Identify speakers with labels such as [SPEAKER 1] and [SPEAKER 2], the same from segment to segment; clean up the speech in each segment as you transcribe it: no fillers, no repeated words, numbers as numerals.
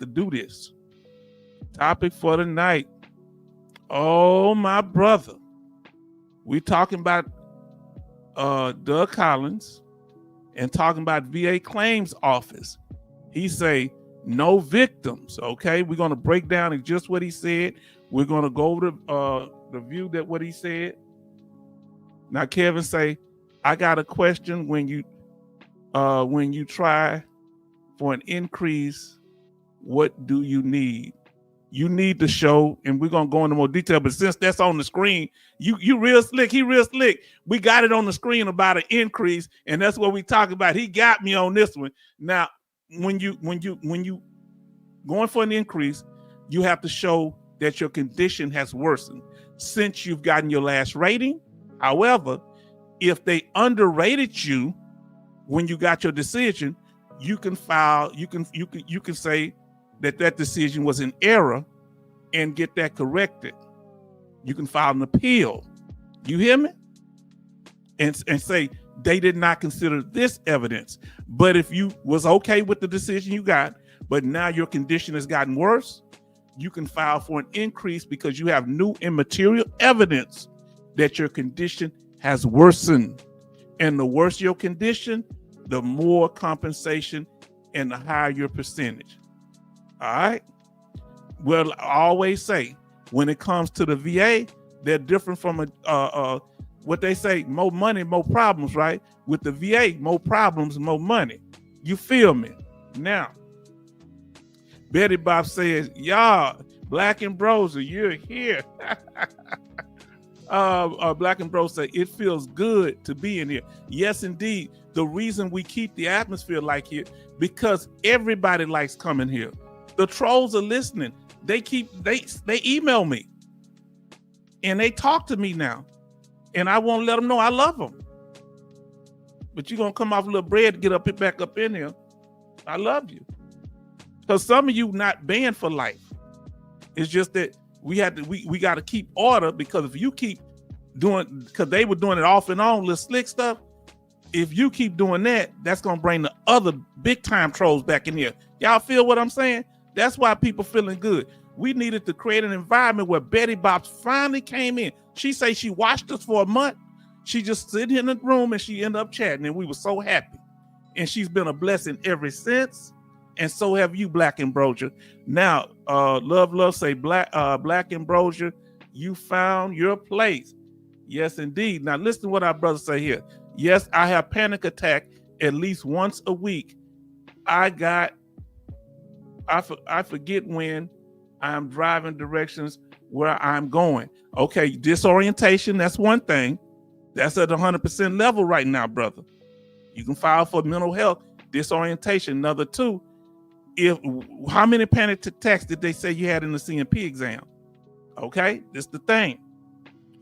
[SPEAKER 1] to do this. Topic for the night. Oh, my brother. We talking about Doug Collins and talking about VA claims office. He say no victims. Okay, we're gonna break down just what he said. We're gonna go over the view that what he said. Now Kevin say, I got a question. When you try for an increase, what do you need? You need to show, and we're gonna go into more detail, but since that's on the screen, you real slick, he real slick. We got it on the screen about an increase, and that's what we talk about. He got me on this one. Now, when you going for an increase, you have to show that your condition has worsened since you've gotten your last rating. However, if they underrated you when you got your decision, you can file, you can say that decision was in error and get that corrected. You can file an appeal. You hear me? And say they did not consider this evidence. But if you was okay with the decision you got, but now your condition has gotten worse, you can file for an increase because you have new and material evidence that your condition has worsened. And the worse your condition, the more compensation and the higher your percentage. All right. Well, I always say when it comes to the VA, they're different from what they say, more money, more problems, right? With the VA, more problems, more money. You feel me? Now, Betty Bob says, y'all, Black and Bros, you're here. Black and Bros say, it feels good to be in here. Yes, indeed. The reason we keep the atmosphere like here, because everybody likes coming here. The trolls are listening. They email me and they talk to me now, and I won't let them know I love them. But you're gonna come off a little bread to get back up in here. I love you, because some of you not banned for life. It's just that we got to keep order, because if you keep doing, because they were doing it off and on, little slick stuff. If you keep doing that, that's gonna bring the other big time trolls back in here. Y'all feel what I'm saying? That's why people feeling good. We needed to create an environment where Betty Bob finally came in. She say she watched us for a month. She just sit in the room and she ended up chatting, and we were so happy. And she's been a blessing ever since. And so have you, Black Ambrosia. Now, love say Black Ambrosia, you found your place. Yes, indeed. Now listen to what our brothers say here. Yes, I have panic attack at least once a week. I forget when I'm driving directions where I'm going. Okay, disorientation, that's one thing. That's at 100% level right now, brother. You can file for mental health disorientation. Another two, how many panic attacks did they say you had in the CMP exam? Okay, this the thing.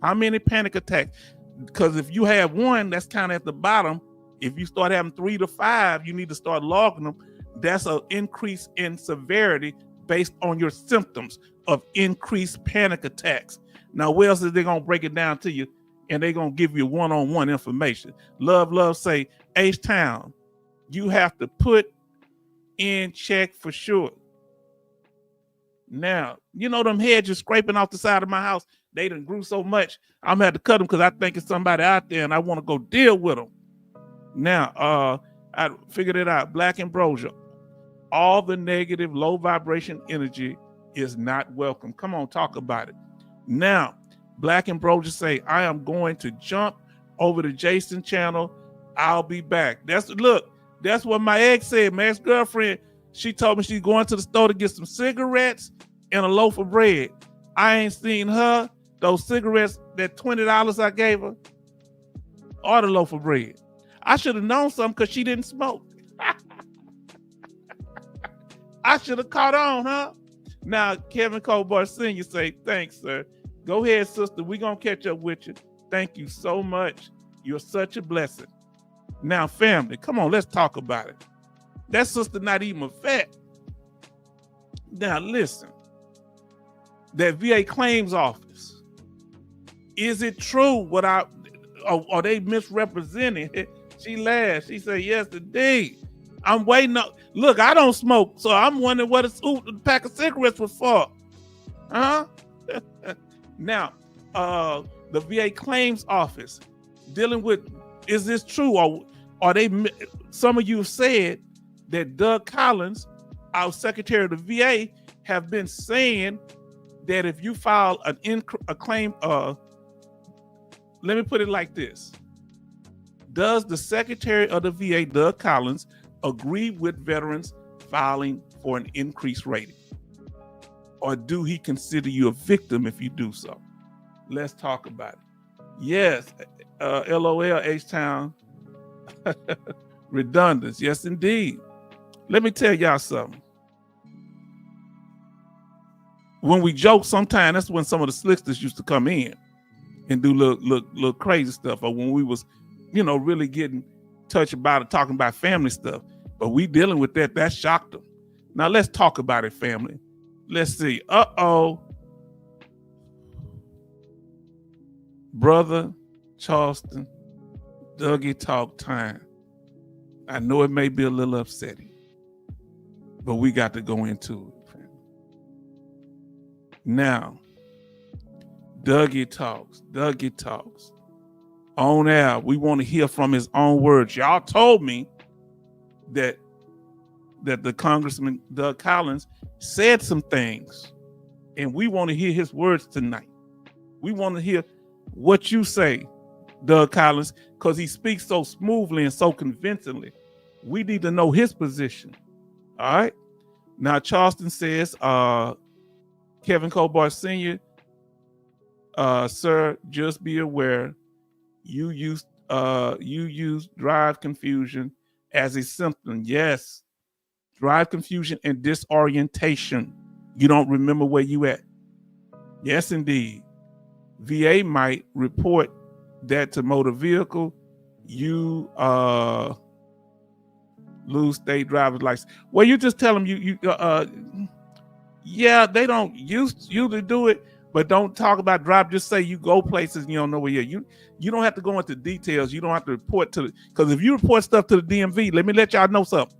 [SPEAKER 1] How many panic attacks? Because if you have one, that's kind of at the bottom. If you start having 3 to 5, you need to start logging them. That's an increase in severity based on your symptoms of increased panic attacks. Now, where else is they gonna break it down to you, and they're gonna give you one-on-one information? Love say, H-Town, you have to put in check for sure. Now, you know them hedges scraping off the side of my house, they done grew so much, I'm gonna have to cut them because I think it's somebody out there and I want to go deal with them. Now, I figured it out. Black Ambrosia, all the negative, low vibration energy is not welcome. Come on, talk about it. Now, Black Ambrosia say, I am going to jump over to Jason channel. I'll be back. That's what my ex said. My ex-girlfriend, she told me she's going to the store to get some cigarettes and a loaf of bread. I ain't seen her, those cigarettes, that $20 I gave her, or the loaf of bread. I should have known something because she didn't smoke. I should have caught on, huh? Now, Kevin Colbert Sr. say, thanks, sir. Go ahead, sister. We're going to catch up with you. Thank you so much. You're such a blessing. Now, family, come on, let's talk about it. That sister not even a vet. Now, listen. That VA claims office. Is it true are they misrepresenting it? She laughed. She said, yes, indeed. I'm waiting up. Look, I don't smoke, so I'm wondering what a pack of cigarettes was for. Huh? Now, the VA claims office dealing with, is this true? Or are they, some of you have said that Doug Collins, our Secretary of the VA, have been saying that if you file a claim, let me put it like this. Does the Secretary of the VA, Doug Collins, agree with veterans filing for an increased rating? Or do he consider you a victim if you do so? Let's talk about it. Yes, LOL, H-Town. Redundance, yes indeed. Let me tell y'all something. When we joke, sometimes that's when some of the slicksters used to come in and do little crazy stuff, or when we was, really getting touched about it, talking about family stuff. But we dealing with that. That shocked them. Now let's talk about it, family. Let's see. Brother Charleston, Dougie talk time. I know it may be a little upsetting, but we got to go into it, family. Now, Dougie talks. On air, we want to hear from his own words. Y'all told me that the Congressman Doug Collins said some things, and we want to hear his words tonight. We want to hear what you say, Doug Collins, because he speaks so smoothly and so convincingly. We need to know his position. All right. Now, Charleston says, Kevin Colbart Sr., sir, just be aware you use drive confusion as a symptom. Yes. Drive confusion and disorientation. You don't remember where you at. Yes, indeed. VA might report that to motor vehicle. You lose state driver's license. Well, you just tell them yeah, they don't usually do it, but don't talk about drive. Just say you go places and you don't know where you're. You don't have to go into details. You don't have to report because if you report stuff to the DMV, let me let y'all know something.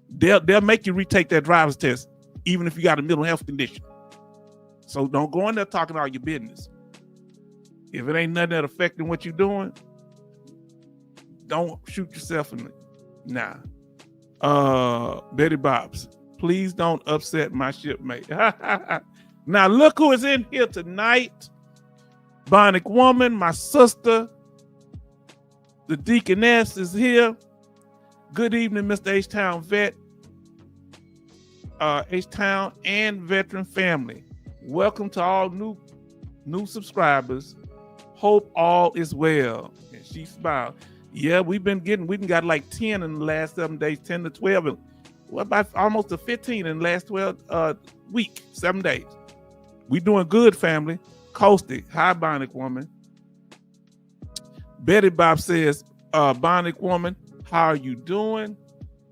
[SPEAKER 1] They'll make you retake that driver's test, even if you got a mental health condition. So don't go in there talking all your business. If it ain't nothing that affecting what you're doing, don't shoot yourself in the nah. Betty Bobs, please don't upset my shipmate. Now look who is in here tonight. Bionic Woman, my sister. The Deaconess is here. Good evening, Mr. H-Town vet. H-Town and veteran family. Welcome to all new subscribers. Hope all is well. And she smiled. Yeah, we got like 10 in the last 7 days, 10 to 12. And what about almost to 15 in the last 12 week, 7 days. We doing good, family. Coasted. Hi, Bionic Woman. Betty Bob says, Bionic Woman, how are you doing?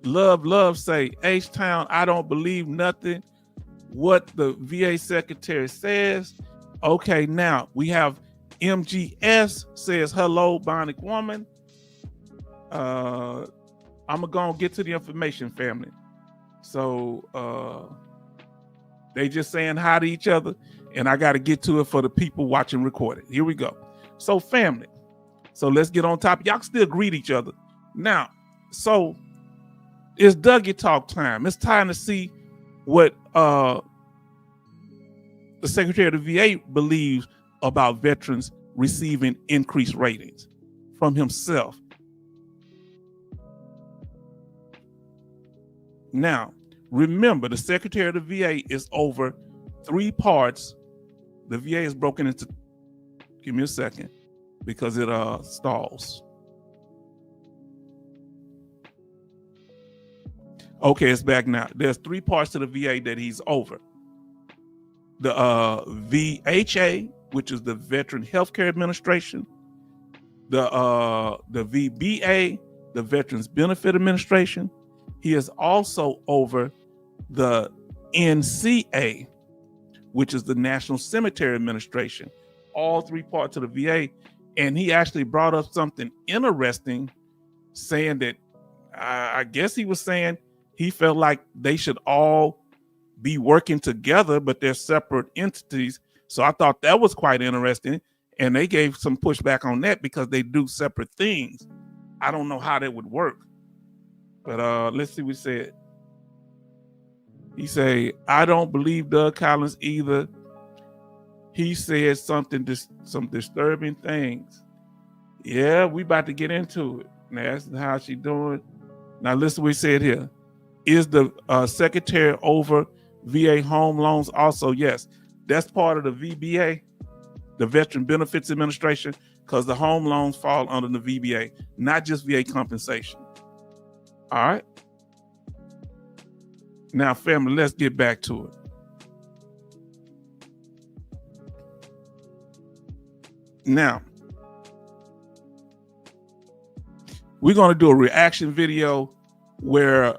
[SPEAKER 1] Love say, H-Town, I don't believe nothing what the VA secretary says. Okay, now we have MGS says, hello, Bionic Woman. I'm gonna get to the information, family. So they just saying hi to each other, and I got to get to it for the people watching recorded. Here we go. So family, so let's get on top. Y'all can still greet each other. Now, so it's Dougie talk time. It's time to see what the Secretary of the VA believes about veterans receiving increased ratings from himself. Now, remember, the Secretary of the VA is over 3 parts. The VA is broken into, give me a second, because it stalls. Okay, it's back now. There's 3 parts to the VA that he's over. The VHA, which is the Veteran Healthcare Administration, the VBA, the Veterans Benefit Administration. He is also over the NCA, which is the National Cemetery Administration. All 3 parts of the VA. And he actually brought up something interesting, saying that I guess he was saying he felt like they should all be working together, but they're separate entities. So I thought that was quite interesting. And they gave some pushback on that because they do separate things. I don't know how that would work. But let's see what he said. He said, I don't believe Doug Collins either. He said some disturbing things. Yeah, we about to get into it. Now, that's how she doing. Now listen what he said here. Is the secretary over VA home loans also? Yes, that's part of the VBA, the Veteran Benefits Administration, because the home loans fall under the VBA, not just VA compensation. All right. Now, family, let's get back to it. Now, we're going to do a reaction video where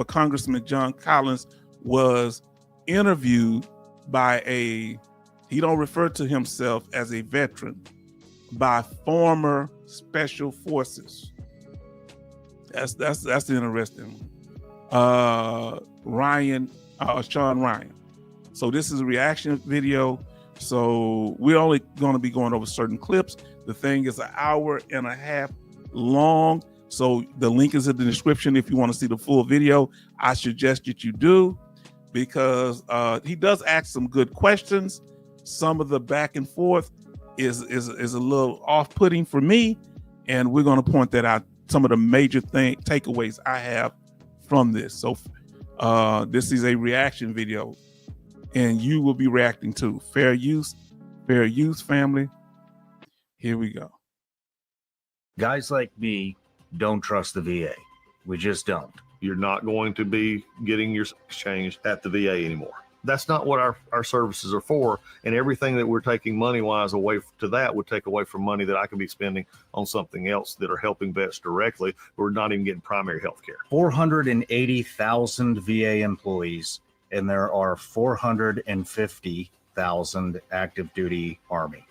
[SPEAKER 1] Congressman John Collins was interviewed by he don't refer to himself as a veteran, by former special forces. That's interesting. Sean Ryan. So this is a reaction video. So we're only going to be going over certain clips. The thing is 1.5 hours long. So the link is in the description if you want to see the full video. I suggest that you do, because he does ask some good questions. Some of the back and forth is a little off-putting for me, and we're going to point that out. Some of the major takeaways I have from this. So this is a reaction video, and you will be reacting to fair use, family. Here we go.
[SPEAKER 2] Guys like me don't trust the VA. We just don't.
[SPEAKER 3] You're not going to be getting your exchange at the VA anymore. That's not what our services are for. And everything that we're taking money-wise away to that would take away from money that I could be spending on something else that are helping vets directly. We're not even getting primary health care.
[SPEAKER 2] 480,000 VA employees, and there are 450,000 active duty Army.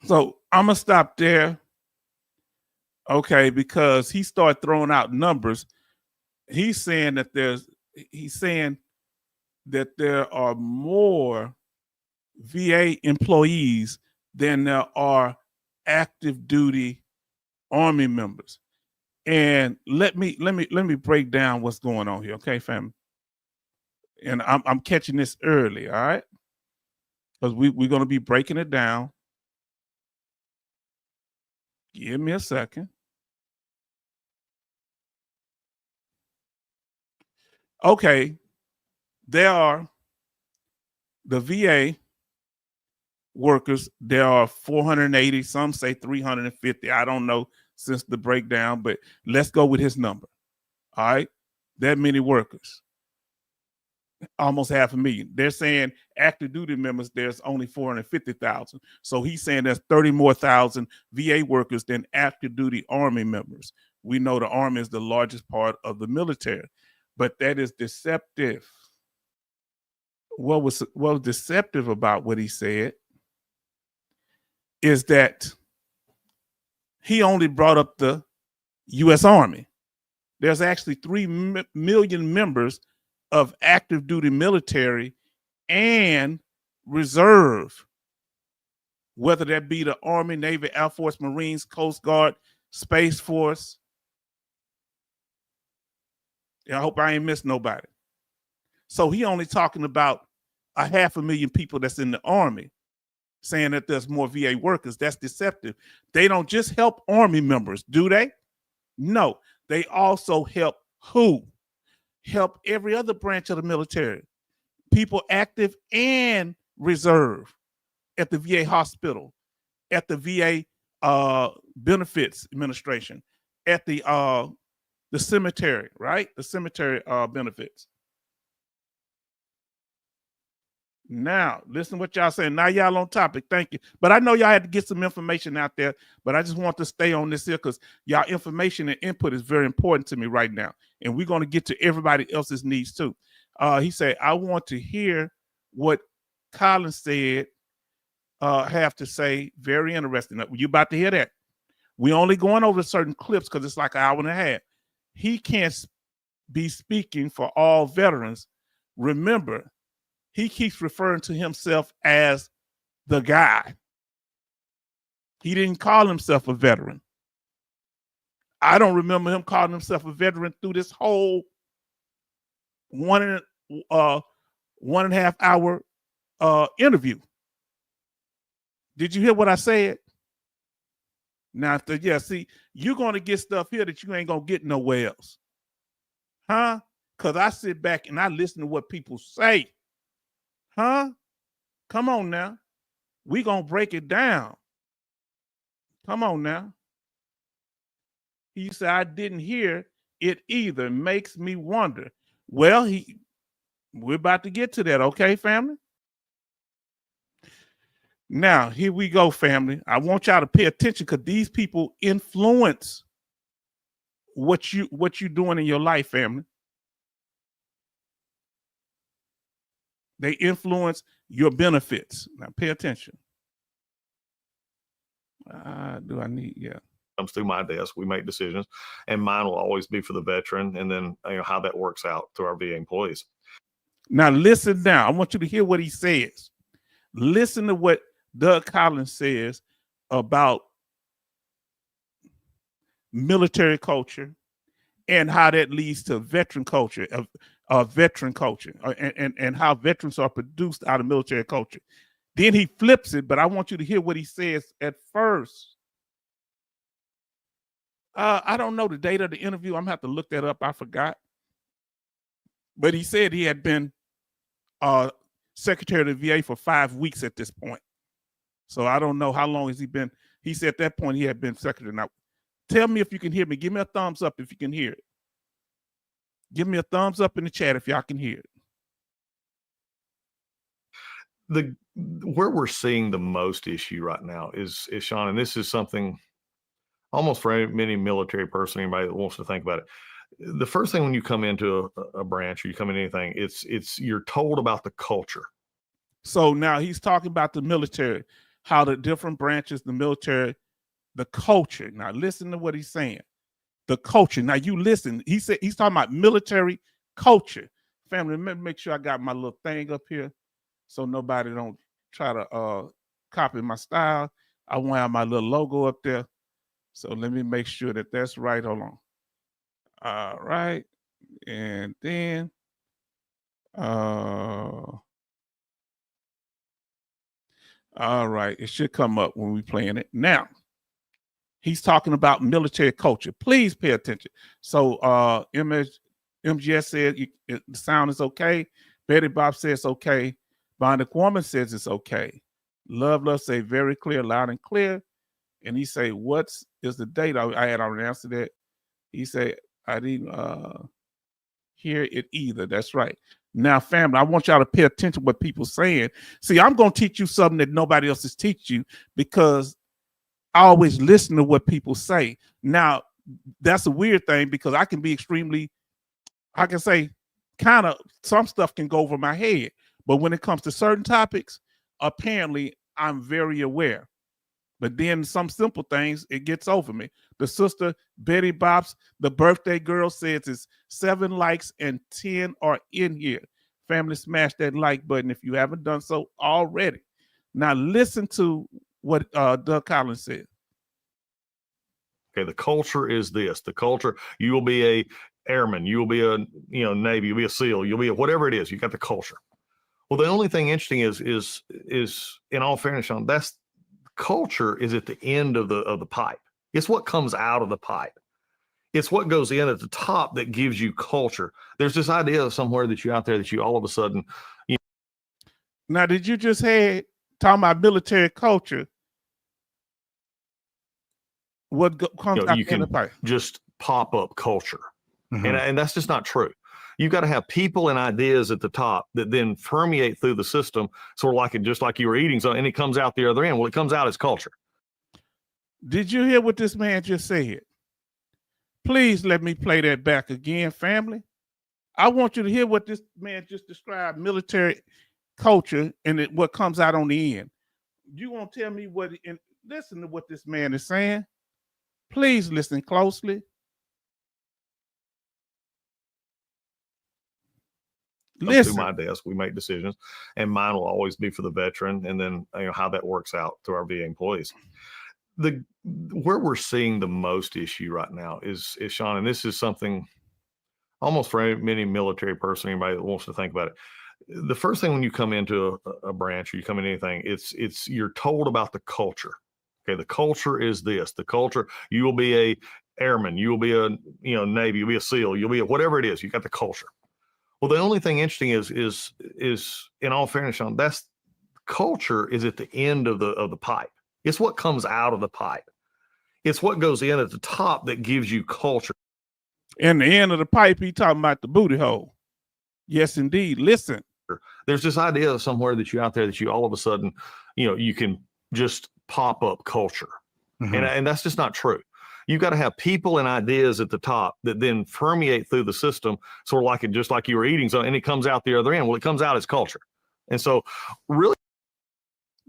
[SPEAKER 1] So I'm going to stop there. Okay, because he started throwing out numbers. He's saying that there are more VA employees than there are active duty Army members. And let me break down what's going on here, okay, family? And I'm catching this early, all right? Because we're going to be breaking it down. Give me a second. Okay, there are the VA workers. There are 480, some say 350. I don't know since the breakdown, but let's go with his number. All right, that many workers, almost 500,000. They're saying active duty members, there's only 450,000. So he's saying there's 30 more thousand VA workers than active duty Army members. We know the Army is the largest part of the military, but that is deceptive. What was deceptive about what he said is that he only brought up the U.S. Army. There's actually 3 million members of active duty military and reserve, whether that be the Army, Navy, Air Force, Marines, Coast Guard, Space Force. I hope I ain't missed nobody. So he only talking about 500,000 people that's in the Army, saying that there's more VA workers. That's deceptive. They don't just help Army members, do they? No, they also help who? Help every other branch of the military, people active and reserve, at the VA hospital, at the VA benefits administration, at the cemetery, right? The cemetery benefits. Now, listen what y'all saying. Now y'all on topic. Thank you. But I know y'all had to get some information out there, but I just want to stay on this here because y'all information and input is very important to me right now. And we're going to get to everybody else's needs too. He said, I want to hear what Collins said, have to say. Very interesting. You about to hear that. We only going over certain clips because it's like an hour and a half. He can't be speaking for all veterans. Remember, he keeps referring to himself as the guy. He didn't call himself a veteran. I don't remember him calling himself a veteran through this whole 1.5 hour interview. Did you hear what I said? Now, see, you're going to get stuff here that you ain't going to get nowhere else. Huh? Because I sit back and I listen to what people say. Huh? Come on now. We going to break it down. Come on now. He said, I didn't hear it either. Makes me wonder. Well, we're about to get to that, okay, family? Now, here we go, family. I want y'all to pay attention because these people influence what you're doing in your life, family. They influence your benefits. Now, pay attention. Do I need? Yeah.
[SPEAKER 3] Comes through my desk, we make decisions, and mine will always be for the veteran, and then how that works out to our VA employees.
[SPEAKER 1] Now, listen now. I want you to hear what he says. Listen to what Doug Collins says about military culture and how that leads to veteran culture, veteran culture, and how veterans are produced out of military culture. Then he flips it, but I want you to hear what he says at first. I don't know the date of the interview. I'm going to have to look that up. I forgot. But he said he had been secretary of the VA for 5 weeks at this point. So I don't know how long has he been. He said at that point he had been secretary. Now, tell me if you can hear me. Give me a thumbs up if you can hear it. Give me a thumbs up in the chat if y'all can hear it.
[SPEAKER 3] Where we're seeing the most issue right now is Sean, and this is something almost for any military person, anybody that wants to think about it. The first thing when you come into a branch or you come into anything, it's you're told about the culture.
[SPEAKER 1] So now he's talking about the military, how the different branches, the military, the culture. Now listen to what he's saying. The culture. Now you listen. He said he's talking about military culture. Family, let me make sure I got my little thing up here so nobody don't try to copy my style. I want to have my little logo up there. So let me make sure that that's right. Hold on. All right. And then all right. It should come up when we're playing it. Now, he's talking about military culture. Please pay attention. So MGS said the sound is okay. Betty Bob says okay. Bonnie Woman says it's okay. Love say very clear, loud and clear. And he say, what's is the date? I had already answered that. He said, I didn't hear it either. That's right. Now, family, I want y'all to pay attention to what people saying. See, I'm going to teach you something that nobody else is teaching you because I always listen to what people say. Now, that's a weird thing because I can be extremely, I can say kind of some stuff can go over my head. But when it comes to certain topics, apparently I'm very aware. But then some simple things, it gets over me. The sister, Betty Bops, the birthday girl says it's 7 likes and 10 are in here. Family, smash that like button if you haven't done so already. Now listen to what Doug Collins said.
[SPEAKER 3] Okay, the culture is this. The culture, you will be a airman, you will be a Navy, you'll be a SEAL, you'll be a whatever it is. You got the culture. Well, the only thing interesting is in all fairness, Sean, that's culture is at the end of the pipe. It's what comes out of the pipe. It's what goes in at the top that gives you culture. There's this idea of somewhere that you're out there that you all of a sudden.
[SPEAKER 1] Now, did you just hear talking about military culture? What comes out in the pipe?
[SPEAKER 3] Just pop up culture, and that's just not true. You've got to have people and ideas at the top that then permeate through the system, sort of like just like you were eating something, and it comes out the other end. Well, it comes out as culture.
[SPEAKER 1] Did you hear what this man just said? Please let me play that back again, family. I want you to hear what this man just described, military culture, and what comes out on the end. You want to tell me what, and listen to what this man is saying. Please listen closely.
[SPEAKER 3] Comes
[SPEAKER 1] Listen.
[SPEAKER 3] to my desk, we make decisions, and mine will always be for the veteran, and then how that works out to our VA employees. Where we're seeing the most issue right now is Sean, and this is something almost for any military person, anybody that wants to think about it. The first thing when you come into a branch or you come into anything, it's you're told about the culture. Okay, the culture is this. The culture, you will be a airman, you will be a Navy, you'll be a SEAL, you'll be a whatever it is. You got the culture. Well, the only thing interesting is in all fairness, Sean, that's culture is at the end of the pipe. It's what comes out of the pipe. It's what goes in at the top that gives you culture.
[SPEAKER 1] And the end of the pipe, he talking about the booty hole. Yes, indeed. Listen.
[SPEAKER 3] There's this idea somewhere that you're out there that you all of a sudden, you can just pop up culture. Mm-hmm. And that's just not true. You've got to have people and ideas at the top that then permeate through the system, sort of just like you were eating something, and it comes out the other end. Well, it comes out as culture. And so really.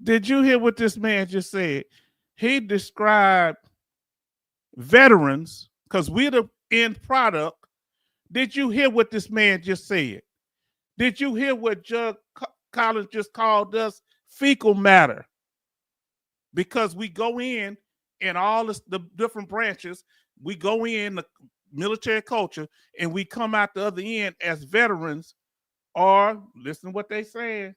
[SPEAKER 1] Did you hear what this man just said? He described veterans, because we're the end product. Did you hear what this man just said? Did you hear what Judge Collins just called us fecal matter? Because we go in all the different branches, we go in the military culture, and we come out the other end as veterans, or listen to what they saying.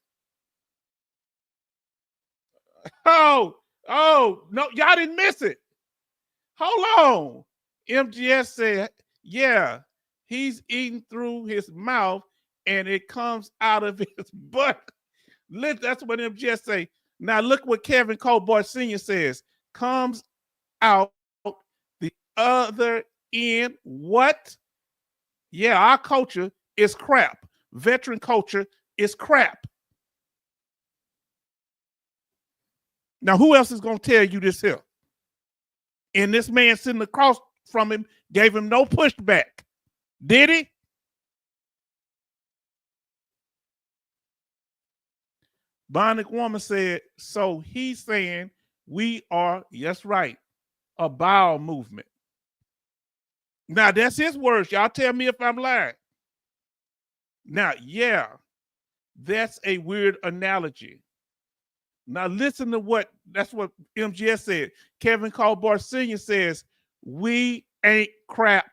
[SPEAKER 1] Oh, no, y'all didn't miss it. Hold on. MGS said, yeah, he's eating through his mouth and it comes out of his butt. That's what MGS say. Now look what Kevin Colbart Sr. says. Comes out the other end. What? Yeah, our culture is crap. Veteran culture is crap. Now, who else is going to tell you this here? And this man sitting across from him gave him no pushback. Did he? Bionic Woman said, so he's saying we are, yes, right, a bowel movement. Now, that's his words. Y'all tell me if I'm lying. Now, yeah, that's a weird analogy. Now, listen to that's what MGS said. Kevin Colbart Sr. says, we ain't crap.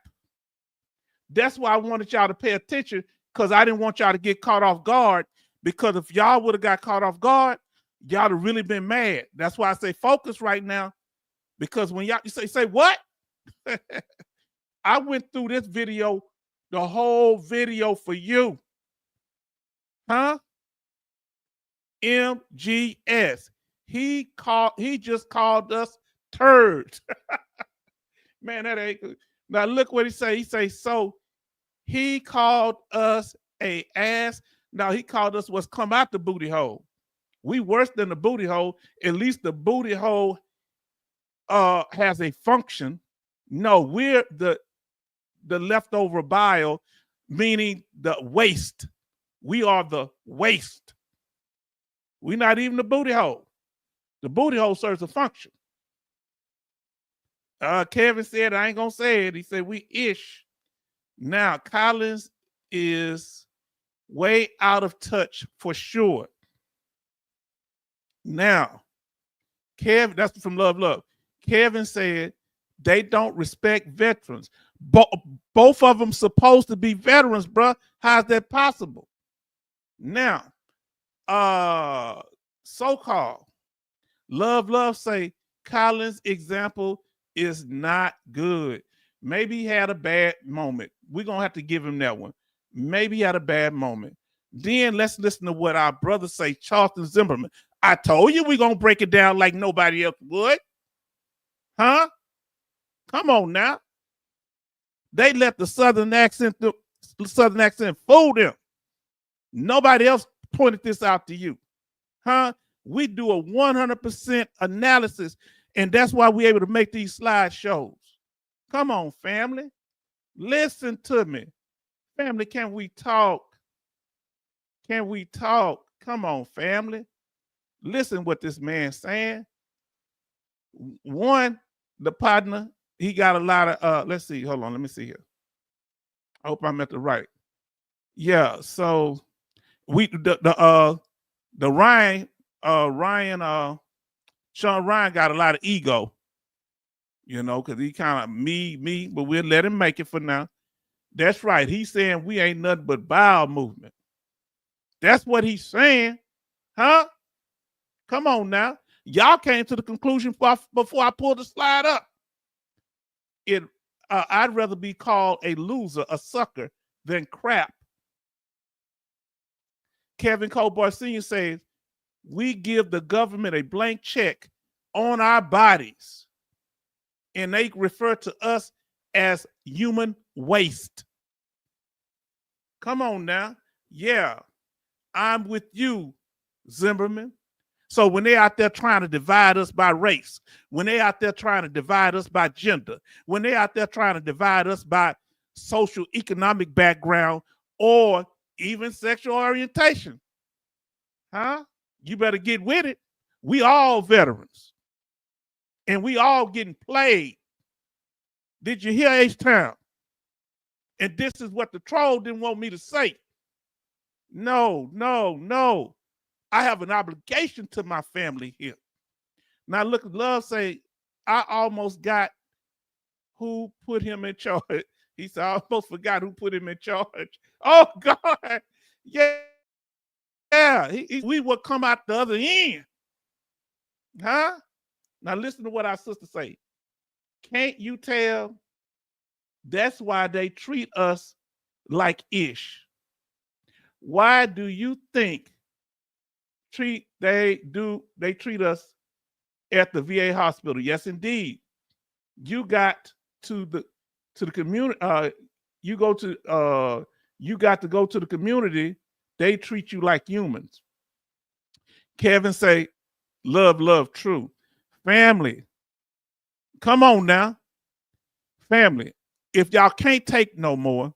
[SPEAKER 1] That's why I wanted y'all to pay attention, because I didn't want y'all to get caught off guard, because if y'all would have got caught off guard, y'all have really been mad. That's why I say focus right now, because when y'all say what? I went through this video, the whole video for you. Huh? MGS. He just called us turds. Man, that ain't good. Now look what he say. He say, so he called us a ass. Now he called us what's come out the booty hole. We worse than the booty hole. At least the booty hole has a function. No, we're the leftover bile, meaning the waste. We are the waste. We're not even the booty hole. The booty hole serves a function. Kevin said, I ain't going to say it. He said, we ish. Now, Collins is way out of touch for sure. Now, Kevin, that's from Love. Kevin said, they don't respect veterans. Both of them supposed to be veterans, bro. How's that possible? Now, so-called Love say Collins' example is not good. Maybe he had a bad moment. We're going to have to give him that one. Maybe he had a bad moment. Then let's listen to what our brother say, Charlton Zimmerman. I told you we're going to break it down like nobody else would. Huh? Come on now. They let the Southern accent fool them. Nobody else pointed this out to you. Huh? We do a 100% analysis, and that's why we're able to make these slideshows. Come on, family. Listen to me. Family, can we talk? Can we talk? Come on, family. Listen what this man's saying. One, the partner he got a lot of let's see, hold on, let me see here. I hope I'm at the right. Yeah, so the Ryan Sean Ryan got a lot of ego, because he kind of me, but we'll let him make it for now. That's right. He's saying we ain't nothing but bowel movement. That's what he's saying. Huh? Come on now. Y'all came to the conclusion before I pulled the slide up. I'd rather be called a loser, a sucker, than crap. Kevin Colbart Sr. says, we give the government a blank check on our bodies, and they refer to us as human waste. Come on now. Yeah, I'm with you, Zimmerman. So when they're out there trying to divide us by race, when they're out there trying to divide us by gender, when they're out there trying to divide us by social economic background or even sexual orientation, you better get with it. We all veterans, and we all getting played. Did you hear, H-Town? And this is what the troll didn't want me to say. No. I have an obligation to my family here. Now look, Love say, I almost got who put him in charge. He said, I almost forgot who put him in charge. Oh, God. Yeah. We will come out the other end. Huh? Now listen to what our sister say. Can't you tell? That's why they treat us like ish. Why do you think they treat us at the VA hospital? Yes, indeed. You got to the community. You got to go to the community. They treat you like humans. Kevin say, love, true. Family, come on now. Family, if y'all can't take no more,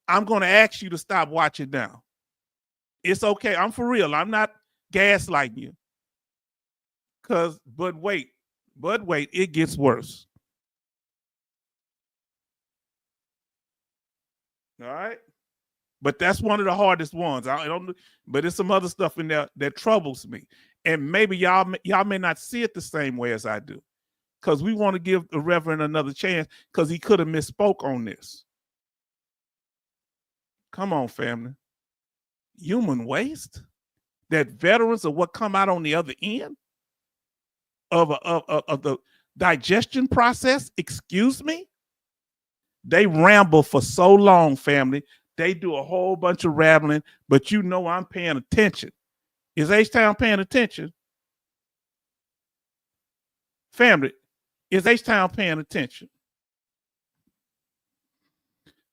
[SPEAKER 1] I'm going to ask you to stop watching now. It's okay. I'm for real. I'm not gaslighting you. But wait, it gets worse. All right? But that's one of the hardest ones. I don't, but there's some other stuff in there that troubles me. And maybe y'all may not see it the same way as I do. Because we want to give the Reverend another chance because he could have misspoke on this. Come on, family. Human waste? That veterans are what come out on the other end of the digestion process? Excuse me? They ramble for so long, family. They do a whole bunch of rambling, but I'm paying attention. Is H-Town paying attention? Family, is H-Town paying attention?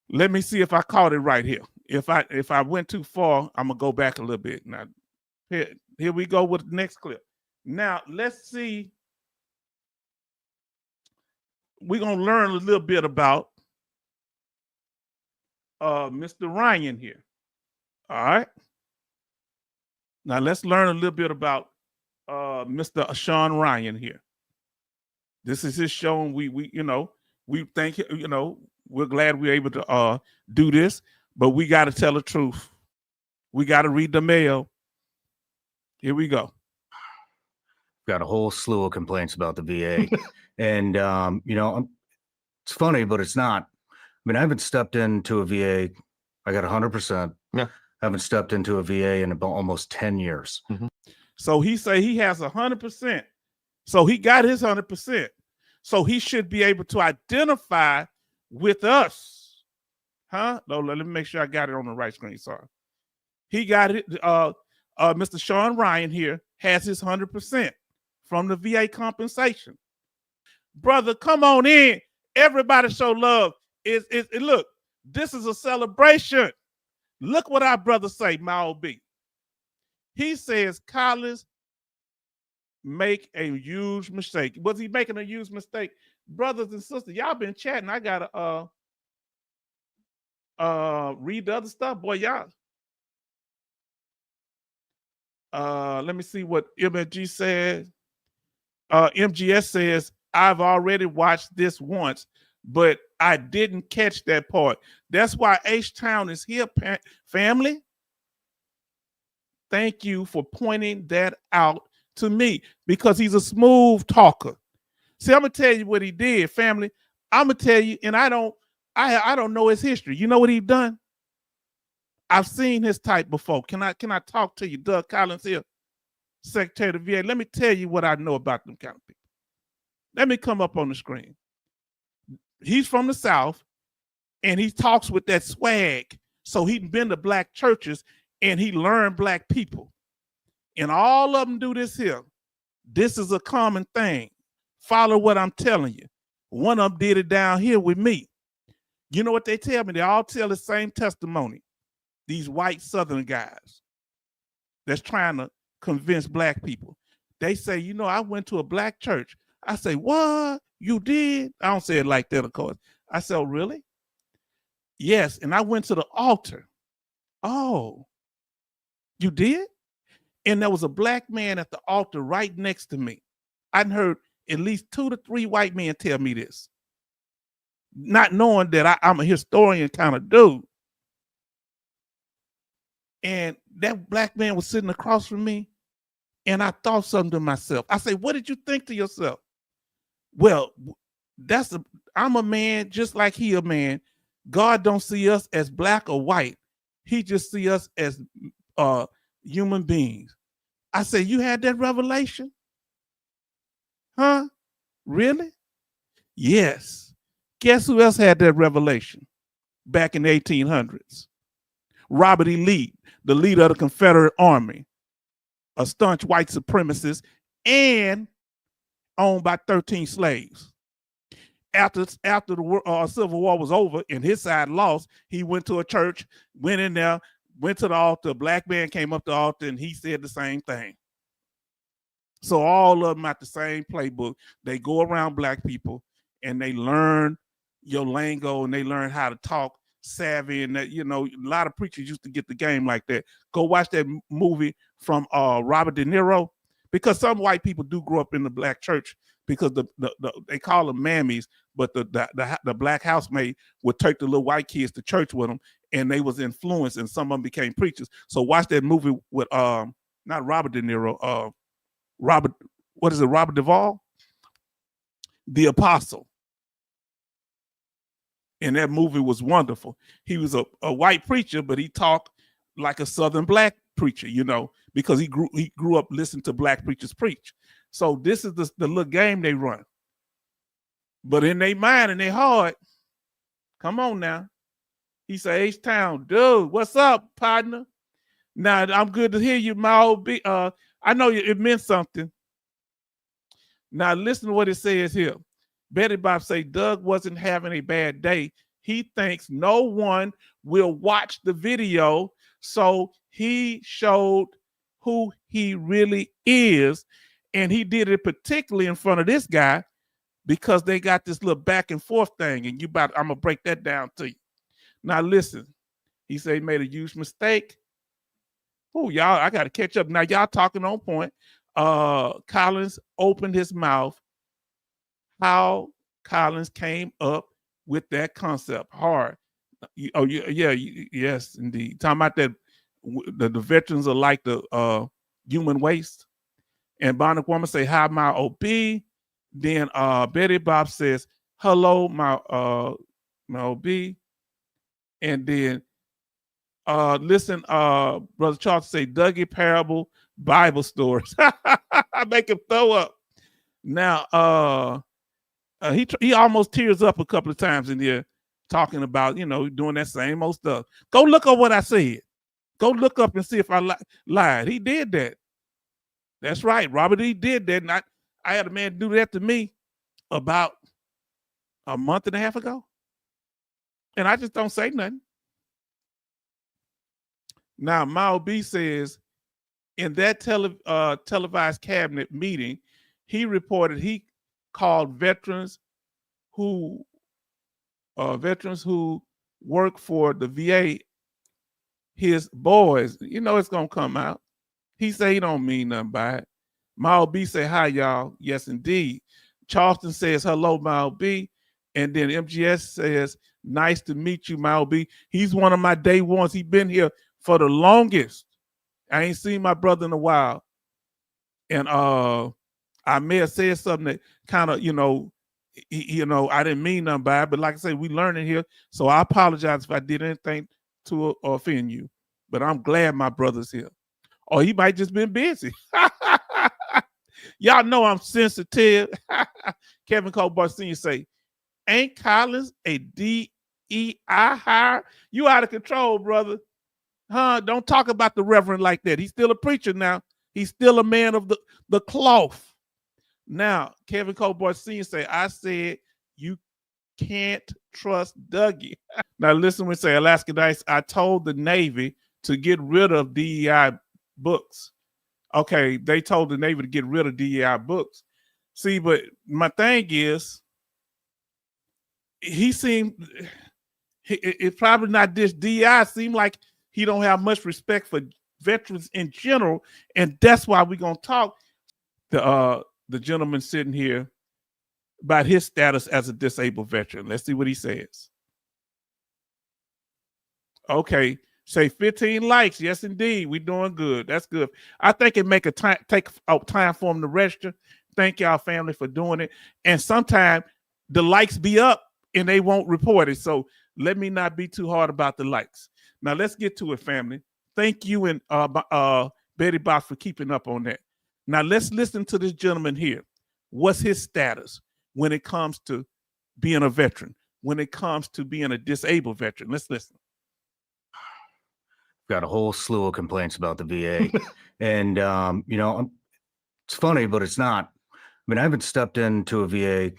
[SPEAKER 1] Let me see if I caught it right here. If I went too far, I'm going to go back a little bit. Now, here we go with the next clip. Now, let's see. We're going to learn a little bit about Mr. Ryan here. All right. Now, let's learn a little bit about Mr. Sean Ryan here. This is his show, and we think, we're glad we're able to do this, but we got to tell the truth. We got to read the mail. Here we go.
[SPEAKER 2] Got a whole slew of complaints about the VA. And, it's funny, but it's not. I mean, I haven't stepped into a VA. I got 100%.
[SPEAKER 3] Yeah.
[SPEAKER 2] I haven't stepped into a VA in about almost 10 years.
[SPEAKER 3] Mm-hmm.
[SPEAKER 1] So he say he has 100%. So he got his 100%. So he should be able to identify with us. Huh? No, let me make sure I got it on the right screen. Sorry. He got it. Mr. Sean Ryan here has his 100% from the VA compensation. Brother, come on in. Everybody show love. Look, this is a celebration. Look what our brother say, Mao B. He says Collins make a huge mistake. Was he making a huge mistake? Brothers and sisters, y'all been chatting. I gotta read the other stuff. Boy, y'all. Let me see what MG says. MGS says I've already watched this once, but I didn't catch that part. That's why H-Town is here, family. Thank you for pointing that out to me, because he's a smooth talker. See, I'm gonna tell you what he did, family. I'm gonna tell you, and I don't know his history. You know what he's done? I've seen his type before. Can I talk to you, Doug Collins here, Secretary of the VA? Let me tell you what I know about them kind of people. Let me come up on the screen. He's from the South, and he talks with that swag. So he'd been to black churches, and he learned black people. And all of them do this here. This is a common thing. Follow what I'm telling you. One of them did it down here with me. You know what they tell me? They all tell the same testimony. These white Southern guys that's trying to convince black people. They say, you know, I went to a black church. I say, what? You did? I don't say it like that, of course. I said, oh, really? Yes. And I went to the altar. Oh, you did? And there was a black man at the altar right next to me. I'd heard at least 2 to 3 white men tell me this, not knowing that I'm a historian kind of dude. And that black man was sitting across from me, and I thought something to myself. I said, what did you think to yourself? Well, I'm a man just like he a man. God don't see us as black or white. He just see us as human beings. I said, you had that revelation? Huh? Really? Yes. Guess who else had that revelation back in the 1800s? Robert E. Lee, the leader of the Confederate Army, a staunch white supremacist and owned by 13 slaves. After the Civil War was over and his side lost, he went to a church, went in there, went to the altar. A black man came up to the altar and he said the same thing. So all of them at the same playbook. They go around black people and they learn your lingo and they learn how to talk savvy. And that, you know, a lot of preachers used to get the game like that. Go watch that movie from Robert De Niro, because some white people do grow up in the black church, because they call them mammies, but the black housemaid would take the little white kids to church with them, and they was influenced, and some of them became preachers. So watch that movie with not Robert De Niro, Robert Duvall, The Apostle. And that movie was wonderful. He was a white preacher, but he talked like a Southern black preacher, you know, because he grew up listening to black preachers preach. So this is the little game they run. But in their mind and their heart, come on now. He said, H-Town, dude, what's up, partner? Now, I'm good to hear you, my old I know it meant something. Now, listen to what it says here. Betty Bob say Doug wasn't having a bad day. He thinks no one will watch the video, so he showed who he really is, and he did it particularly in front of this guy because they got this little back and forth thing, and I'm gonna break that down to you. Now listen, he said he made a huge mistake. Oh, y'all, I got to catch up. Now y'all talking on point. Collins opened his mouth. How Collins came up with that concept. Hard. Oh, yeah, yes, indeed. Talking about that, the veterans are like the human waste. And Bonnie Woman say, hi, my OB. Then Betty Bob says, hello, my OB. And then listen, Brother Charles say, Dougie Parable Bible stories. I make him throw up. Now, he almost tears up a couple of times in there talking about, you know, doing that same old stuff. Go look up what I said. Go look up and see if I lied. He did that. That's right. Robert E. did that. And I had a man do that to me about a month and a half ago. And I just don't say nothing. Now, Mao B says, in that televised cabinet meeting, he reported he called veterans who work for the VA his boys. You know it's gonna come out. He say he don't mean nothing by it. Mao B say, hi, y'all. Yes, indeed. Charleston says, hello, my OB. And then MGS says, nice to meet you, my OB. He's one of my day ones. He's been here for the longest. I ain't seen my brother in a while. And I may have said something that kind of, I didn't mean nothing by it, but like I say, we learning here. So I apologize if I did anything to offend you. But I'm glad my brother's here. Or he might just been busy. Y'all know I'm sensitive. Kevin Colbart Sr. say, ain't Collins a DEI hire? You out of control, brother. Huh? Don't talk about the reverend like that. He's still a preacher now. He's still a man of the cloth. Now, Kevin Colbart Sr. say, I said you can't trust Dougie. Now, listen when we say Alaska Nice, I told the Navy to get rid of DEI books. Okay, they told the Navy to get rid of DEI books. See, but my thing is, it's probably not this DEI. Seemed like he don't have much respect for veterans in general, and that's why we're gonna talk the gentleman sitting here about his status as a disabled veteran. Let's see what he says. Okay, say 15 likes. Yes, indeed, we're doing good. That's good. I think it take time for him to register. Thank y'all, family, for doing it. And sometimes the likes be up and they won't report it. So let me not be too hard about the likes. Now let's get to it, family. Thank you and Betty Box for keeping up on that. Now let's listen to this gentleman here. What's his status when it comes to being a veteran, when it comes to being a disabled veteran? Let's listen.
[SPEAKER 2] Got a whole slew of complaints about the VA. And, it's funny, but it's not. I mean, I haven't stepped into a VA.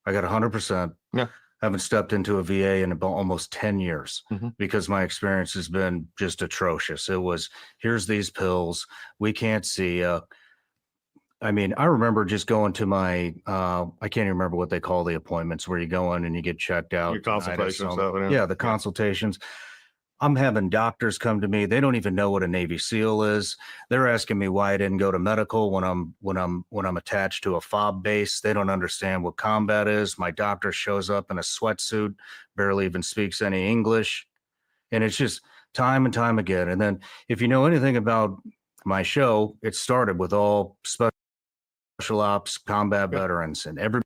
[SPEAKER 2] I got 100%.
[SPEAKER 3] Yeah.
[SPEAKER 2] I haven't stepped into a VA in about almost 10 years because my experience has been just atrocious. It was, here's these pills. We can't see. I mean, I remember just going to my, I can't even remember what they call the appointments where you go in and you get checked out.
[SPEAKER 3] Your consultations.
[SPEAKER 2] Yeah, the consultations. I'm having doctors come to me. They don't even know what a Navy SEAL is. They're asking me why I didn't go to medical when I'm attached to a FOB base. They don't understand what combat is. My doctor shows up in a sweatsuit, barely even speaks any English. And it's just time and time again. And then if you know anything about my show, it started with all special ops, combat veterans, and every.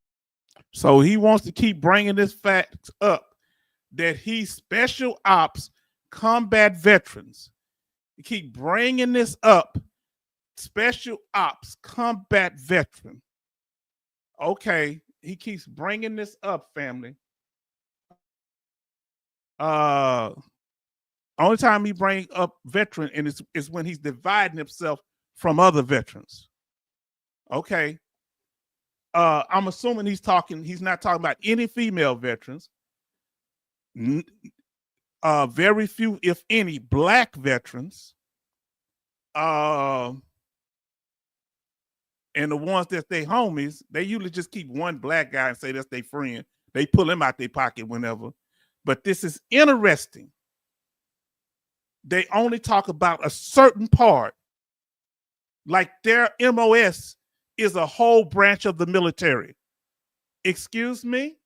[SPEAKER 1] So he wants to keep bringing this fact up that he's special ops, combat veterans. You keep bringing this up. Special ops, combat veteran. Okay, he keeps bringing this up, family. Only time he bring up veteran and is when he's dividing himself from other veterans. Okay. I'm assuming he's not talking about any female veterans. Very few, if any, black veterans. And the ones that they homies, they usually just keep one black guy and say that's their friend. They pull him out their pocket whenever. But this is interesting. They only talk about a certain part. Like their MOS is a whole branch of the military. Excuse me?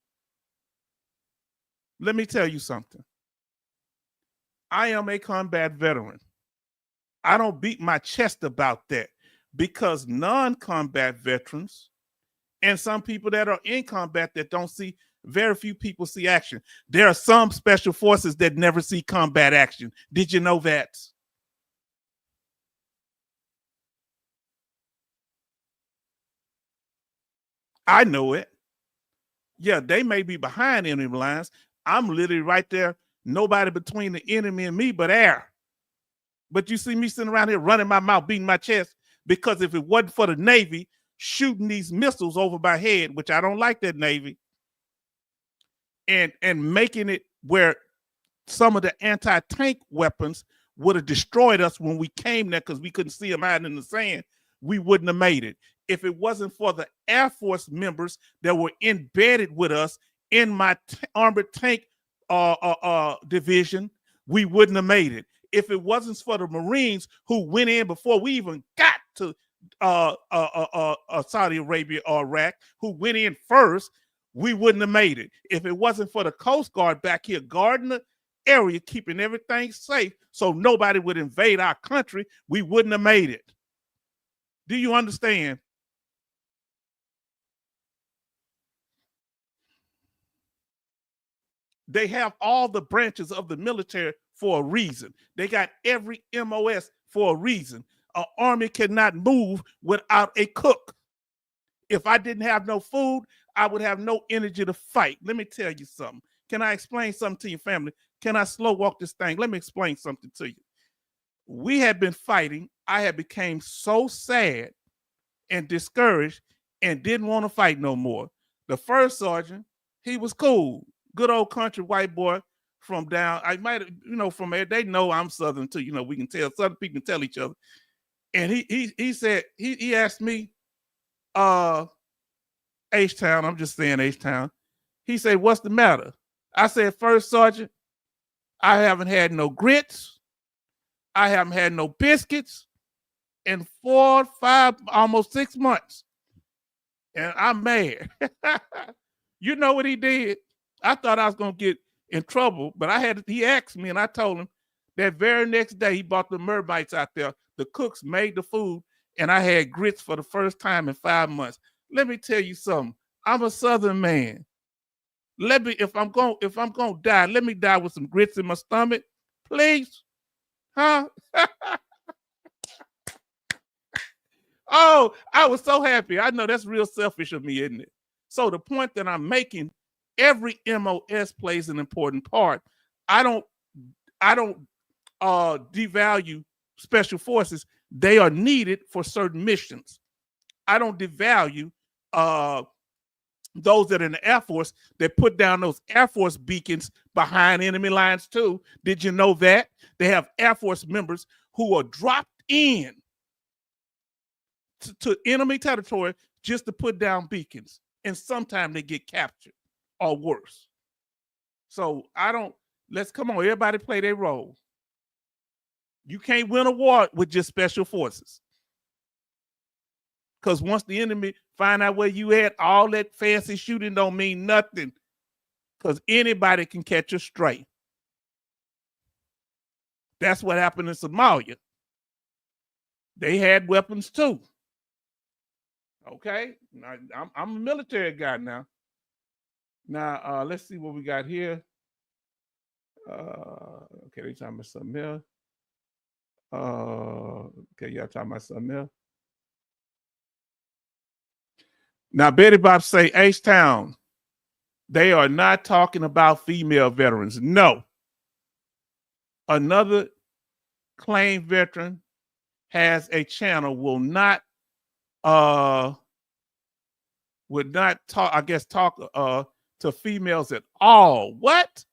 [SPEAKER 1] Let me tell you something. I am a combat veteran. I don't beat my chest about that because non-combat veterans and some people that are in combat that don't see, very few people see action. There are some special forces that never see combat action. Did you know that? I know it. Yeah, they may be behind enemy lines. I'm literally right there. Nobody between the enemy and me but air. But you see me sitting around here running my mouth, beating my chest, because if it wasn't for the Navy shooting these missiles over my head, which I don't like that Navy, and making it where some of the anti-tank weapons would have destroyed us when we came there because we couldn't see them out in the sand, we wouldn't have made it. If it wasn't for the Air Force members that were embedded with us in my armored tank division, we wouldn't have made it. If it wasn't for the Marines who went in before we even got to Saudi Arabia or Iraq, who went in first, we wouldn't have made it. If it wasn't for the Coast Guard back here guarding the area, keeping everything safe so nobody would invade our country, we wouldn't have made it. Do you understand? They have all the branches of the military for a reason. They got every MOS for a reason. An army cannot move without a cook. If I didn't have no food, I would have no energy to fight. Let me tell you something. Can I explain something to your family? Can I slow walk this thing? Let me explain something to you. We had been fighting. I had become so sad and discouraged and didn't want to fight no more. The first sergeant, he was cool. Good old country white boy from down. I might, from there. They know I'm Southern too. We can tell. Southern people can tell each other. And he said, he asked me, H-Town, I'm just saying H-Town. He said, what's the matter? I said, First Sergeant, I haven't had no grits. I haven't had no biscuits in 4, 5, almost 6 months. And I'm mad. You know what he did? I thought I was going to get in trouble, but he asked me and I told him that very next day he bought the mermites out there. The cooks made the food and I had grits for the first time in 5 months. Let me tell you something. I'm a Southern man. If I'm gonna die, let me die with some grits in my stomach, please. Huh? Oh, I was so happy. I know that's real selfish of me, isn't it? So the point that I'm making, every MOS plays an important part. I don't devalue special forces. They are needed for certain missions. I don't devalue those that are in the Air Force that put down those Air Force beacons behind enemy lines too. Did you know that? They have Air Force members who are dropped in to enemy territory just to put down beacons. And sometimes they get captured or worse. So come on, everybody play their role. You can't win a war with just special forces. Because once the enemy find out where you at, all that fancy shooting don't mean nothing. Because anybody can catch a stray. That's what happened in Somalia. They had weapons too. Okay, I'm a military guy now. Now let's see what we got here. Okay, they talking about something else. Okay, y'all talking about something else. Now, Betty Bob say, H-Town, they are not talking about female veterans. No. Another claimed veteran has a channel, would not talk to females at all. What?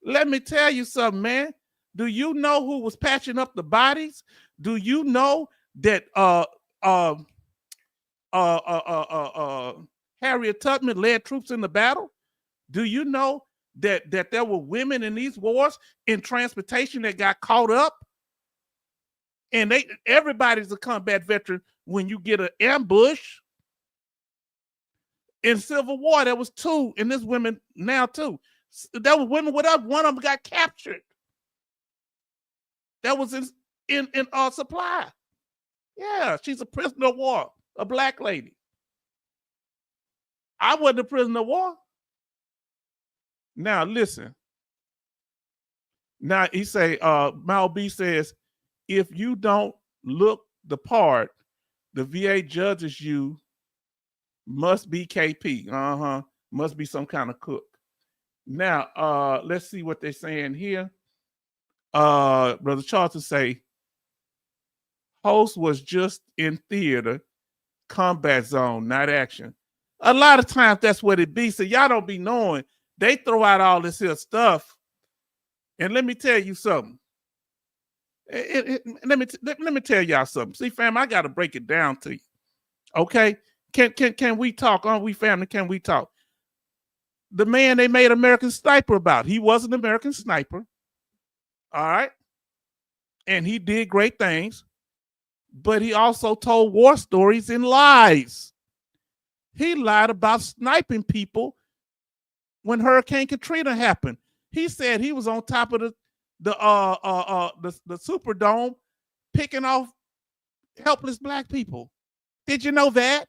[SPEAKER 1] Let me tell you something, man. Do you know who was patching up the bodies? Do you know that Harriet Tubman led troops in the battle? Do you know that there were women in these wars in transportation that got caught up? And everybody's a combat veteran when you get an ambush. In Civil War, there was 2, and there's women now too. There were women with us. One of them got captured. That was in our supply. Yeah, she's a prisoner of war, a black lady. I wasn't a prisoner of war. Now listen. Now he say, Mal B says, if you don't look the part, the VA judges you must be KP. Must be some kind of cook. Now, let's see what they're saying here. Brother Charlton say, host was just in theater, combat zone, not action. A lot of times that's what it be. So y'all don't be knowing. They throw out all this here stuff. And let me tell you something. Let me tell y'all something. See, fam, I got to break it down to you. Okay? Can we talk? Aren't we family? Can we talk? The man they made American Sniper about, he was an American sniper. All right? And he did great things. but he also told war stories and lies. He lied about sniping people when Hurricane Katrina happened. He said he was on top of the Superdome picking off helpless black people. Did you know that?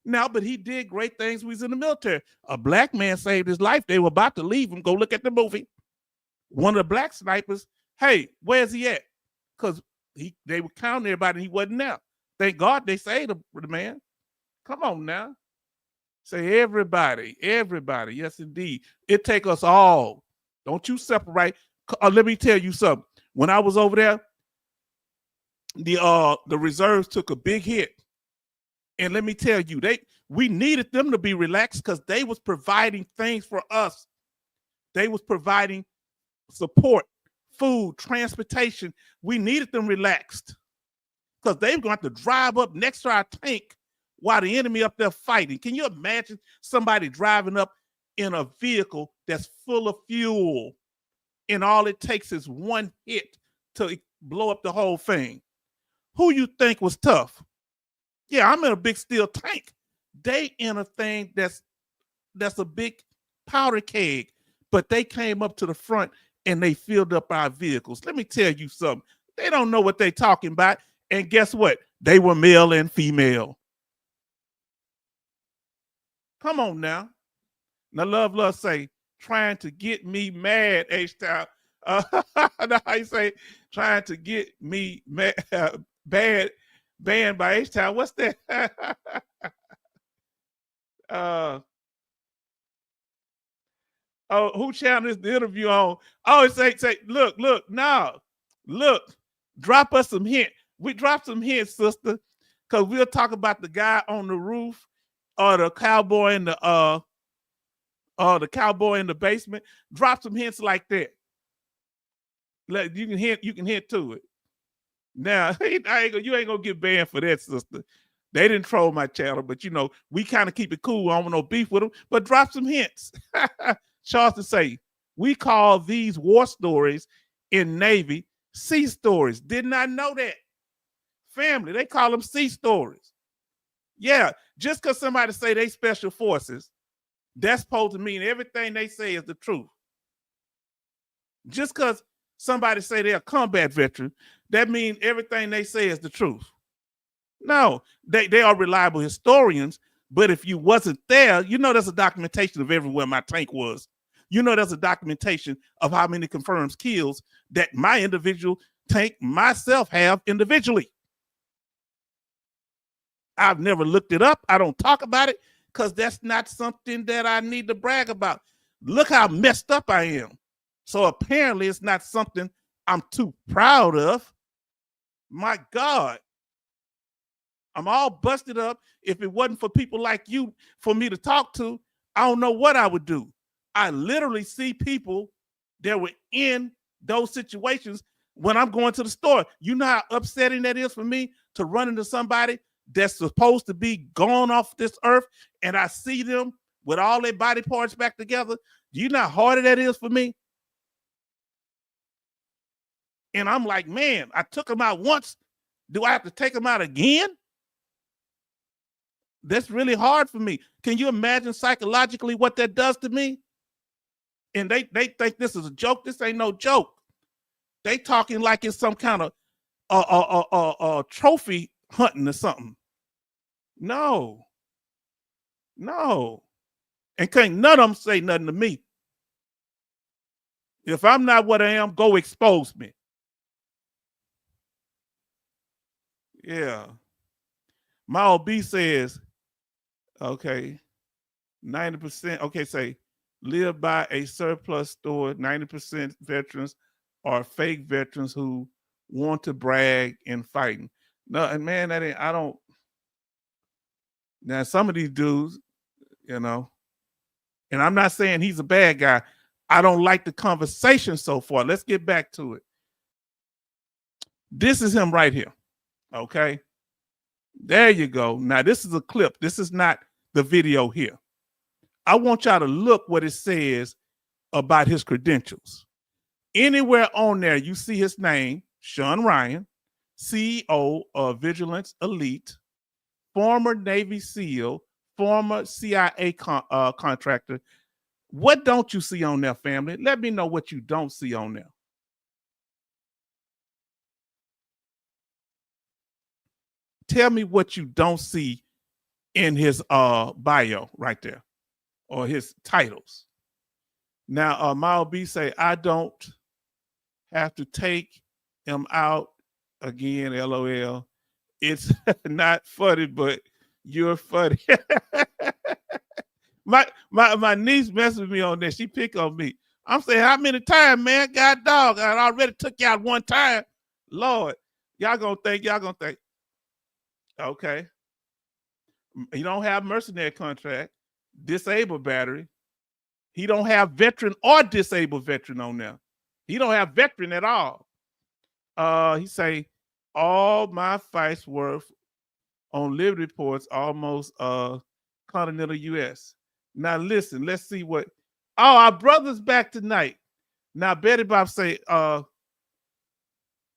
[SPEAKER 1] Now, but he did great things when he was in the military. A black man saved his life. They were about to leave him. Go look at the movie. One of the black snipers, hey, where's he at? Because they were counting everybody and he wasn't there. Thank God they saved the man. Come on now. Say everybody. Yes, indeed. It take us all. Don't you separate. Let me tell you something. When I was over there, the reserves took a big hit. And let me tell you, we needed them to be relaxed because they was providing things for us. They was providing support, food, transportation. We needed them relaxed because they were going to have to drive up next to our tank while the enemy up there fighting. Can you imagine somebody driving up in a vehicle that's full of fuel and all it takes is one hit to blow up the whole thing? Who you think was tough? Yeah, I'm in a big steel tank. They in a thing that's a big powder keg, but they came up to the front and they filled up our vehicles. Let me tell you something. They don't know what they're talking about. And guess what? They were male and female. Come on now. Now, love say, trying to get me mad, H-Town. Now I say, trying to get me mad, banned by H-Town. What's that? Who channel is the interview on? Oh, say, look, drop us some hint. We drop some hints, sister, because we'll talk about the guy on the roof or the cowboy in the basement. Drop some hints like that. You can hint to it. Now, you ain't gonna get banned for that, sister. They didn't troll my channel, but we kind of keep it cool. I don't want no beef with them, but drop some hints. Charleston say, we call these war stories in Navy sea stories. Did not know that. Family, they call them sea stories. Yeah, just because somebody say they special forces, that's supposed to mean everything they say is the truth. Just because somebody say they're a combat veteran, that means everything they say is the truth. No, they are reliable historians, but if you wasn't there, there's a documentation of everywhere my tank was. There's a documentation of how many confirmed kills that my individual tank myself have individually. I've never looked it up. I don't talk about it because that's not something that I need to brag about. Look how messed up I am. So apparently it's not something I'm too proud of. My God. I'm all busted up. If it wasn't for people like you for me to talk to, I don't know what I would do. I literally see people that were in those situations when I'm going to the store. You know how upsetting that is for me to run into somebody that's supposed to be gone off this earth and I see them with all their body parts back together. Do you know how hard that is for me? And I'm like, man, I took them out once. Do I have to take them out again? That's really hard for me. Can you imagine psychologically what that does to me? And they think this is a joke. This ain't no joke. They talking like it's some kind of trophy hunting or something. No. And can't none of them say nothing to me. If I'm not what I am, go expose me. Yeah. My OB says, okay, 90%, okay, say, live by a surplus store, 90% veterans are fake veterans who want to brag in fighting. No, and man, I don't. Now, some of these dudes, and I'm not saying he's a bad guy. I don't like the conversation so far. Let's get back to it. This is him right here. Okay. There you go. Now, this is a clip. This is not the video here. I want y'all to look what it says about his credentials. Anywhere on there, you see his name, Sean Ryan. CEO of Vigilance Elite, former Navy SEAL, former CIA contractor. What don't you see on there, family? Let me know what you don't see on there. Tell me what you don't see in his bio right there, or his titles. Now, Miles B say, I don't have to take him out again, LOL. It's not funny, but you're funny. my niece messed with me on this. She picked on me. I'm saying, how many times, man? God dog, I already took you out one time. Lord, y'all gonna think. Okay. You don't have mercenary contract, disabled battery. He don't have veteran or disabled veteran on there. He don't have veteran at all. He say, all my fights were on Liberty Reports, almost continental U.S. Now listen, let's see what. Oh, our brother's back tonight. Now Betty Bob say,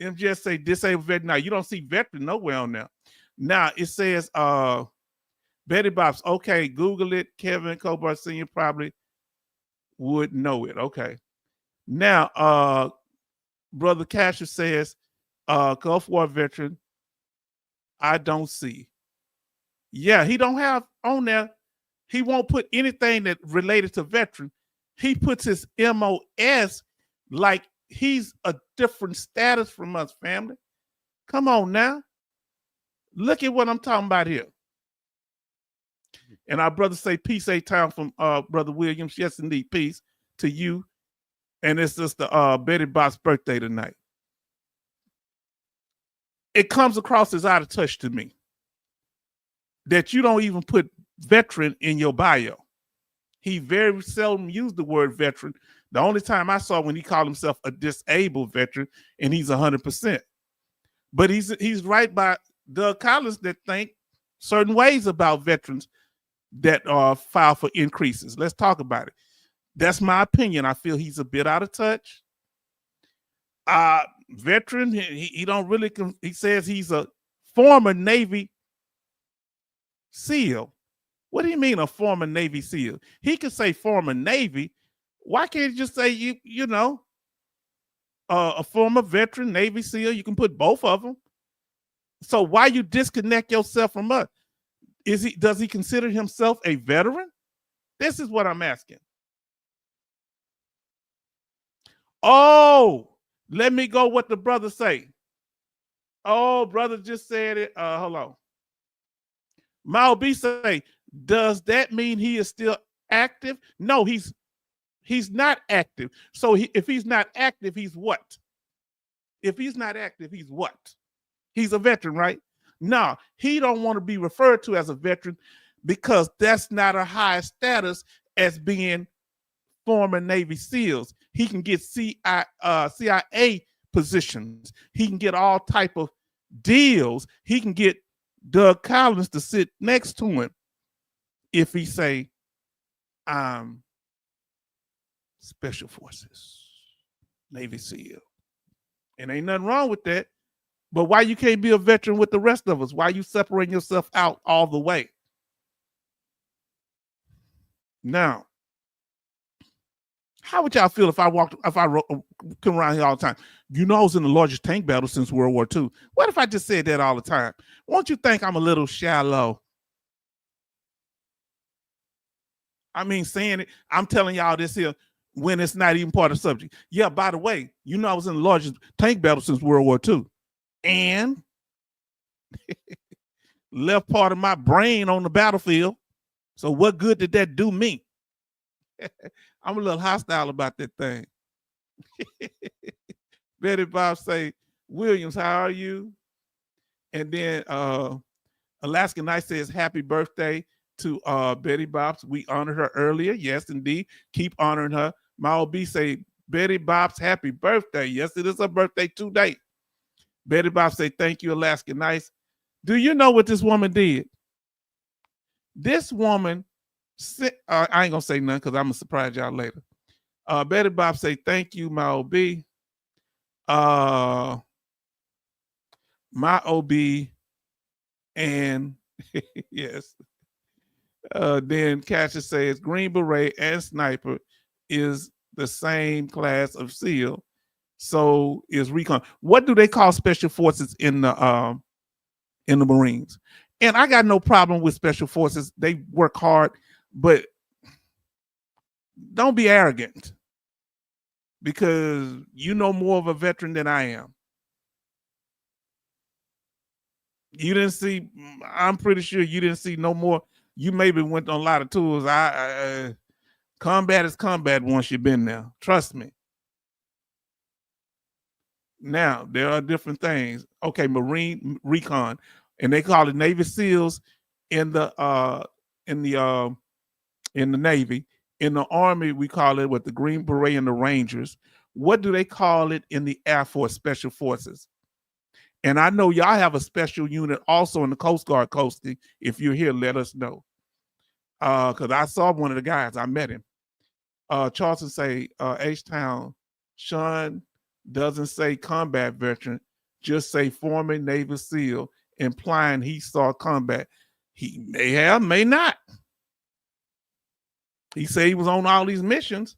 [SPEAKER 1] MGS say disabled veteran. Now you don't see veteran nowhere on there. Now it says Betty Bob's okay. Google it. Kevin Cobar Sr. probably would know it. Okay. Now Brother Cassius says Gulf War veteran. I don't see. Yeah, he don't have on there. He won't put anything that related to veteran. He puts his MOS like he's a different status from us, family. Come on now. Look at what I'm talking about here. And our brother say peace a town from Brother Williams. Yes, indeed, peace to you. And it's just the Betty Bob's birthday tonight. It comes across as out of touch to me that you don't even put veteran in your bio. He very seldom used the word veteran. The only time I saw when he called himself a disabled veteran, and he's 100%. But he's right by Doug Collins that think certain ways about veterans that file for increases. Let's talk about it. That's my opinion. I feel he's a bit out of touch. Veteran, he don't really, he says he's a former Navy SEAL. What do you mean a former Navy SEAL? He could say former Navy. Why can't you just say you know a former veteran Navy SEAL? You can put both of them. So why you disconnect yourself from us? Does he consider himself a veteran? This is what I'm asking. Oh, let me go what the brother say. Oh, brother just said it. Hold on. Mal B say, does that mean he is still active? No, he's not active. So if he's not active, he's what? If he's not active, he's what? He's a veteran, right? No, he don't want to be referred to as a veteran because that's not a high status as being former Navy SEALs. He can get CIA positions. He can get all type of deals. He can get Doug Collins to sit next to him if he say, I'm Special Forces, Navy SEAL. And ain't nothing wrong with that. But why you can't be a veteran with the rest of us? Why you separating yourself out all the way? Now, how would y'all feel if I come around here all the time? You know I was in the largest tank battle since World War II. What if I just said that all the time? Won't you think I'm a little shallow? I mean, saying it, I'm telling y'all this here when it's not even part of the subject. Yeah, by the way, you know I was in the largest tank battle since World War II. And left part of my brain on the battlefield. So what good did that do me? I'm a little hostile about that thing. Betty Bob say, Williams, how are you? And then Alaska Knight says, happy birthday to Betty Bob's. We honored her earlier. Yes, indeed. Keep honoring her. My OB say, Betty Bob's happy birthday. Yes, it is her birthday today. Betty Bob say, thank you, Alaska Nice. Do you know what this woman did? This woman, I ain't going to say nothing because I'm going to surprise y'all later. Betty Bob say, thank you, my OB. My my OB, and yes. Then Cassius says Green Beret and Sniper is the same class of SEAL. So is recon. What do they call special forces in the Marines? And I got no problem with special forces. They work hard, but don't be arrogant, because you know more of a veteran than I am. You didn't see, I'm pretty sure you didn't see no more. You maybe went on a lot of tours. Combat is combat once you've been there. Trust me. Now, there are different things. Okay, Marine recon, and they call it Navy SEALs in the Navy. In the Army, we call it the Green Beret and the Rangers. What do they call it in the Air Force Special Forces? And I know y'all have a special unit also in the Coast Guard coasting. If you're here, let us know. Because I saw one of the guys. I met him. Charleston say, H-Town, Sean doesn't say combat veteran, just say former Navy SEAL, implying he saw combat. He may have, may not. He said he was on all these missions.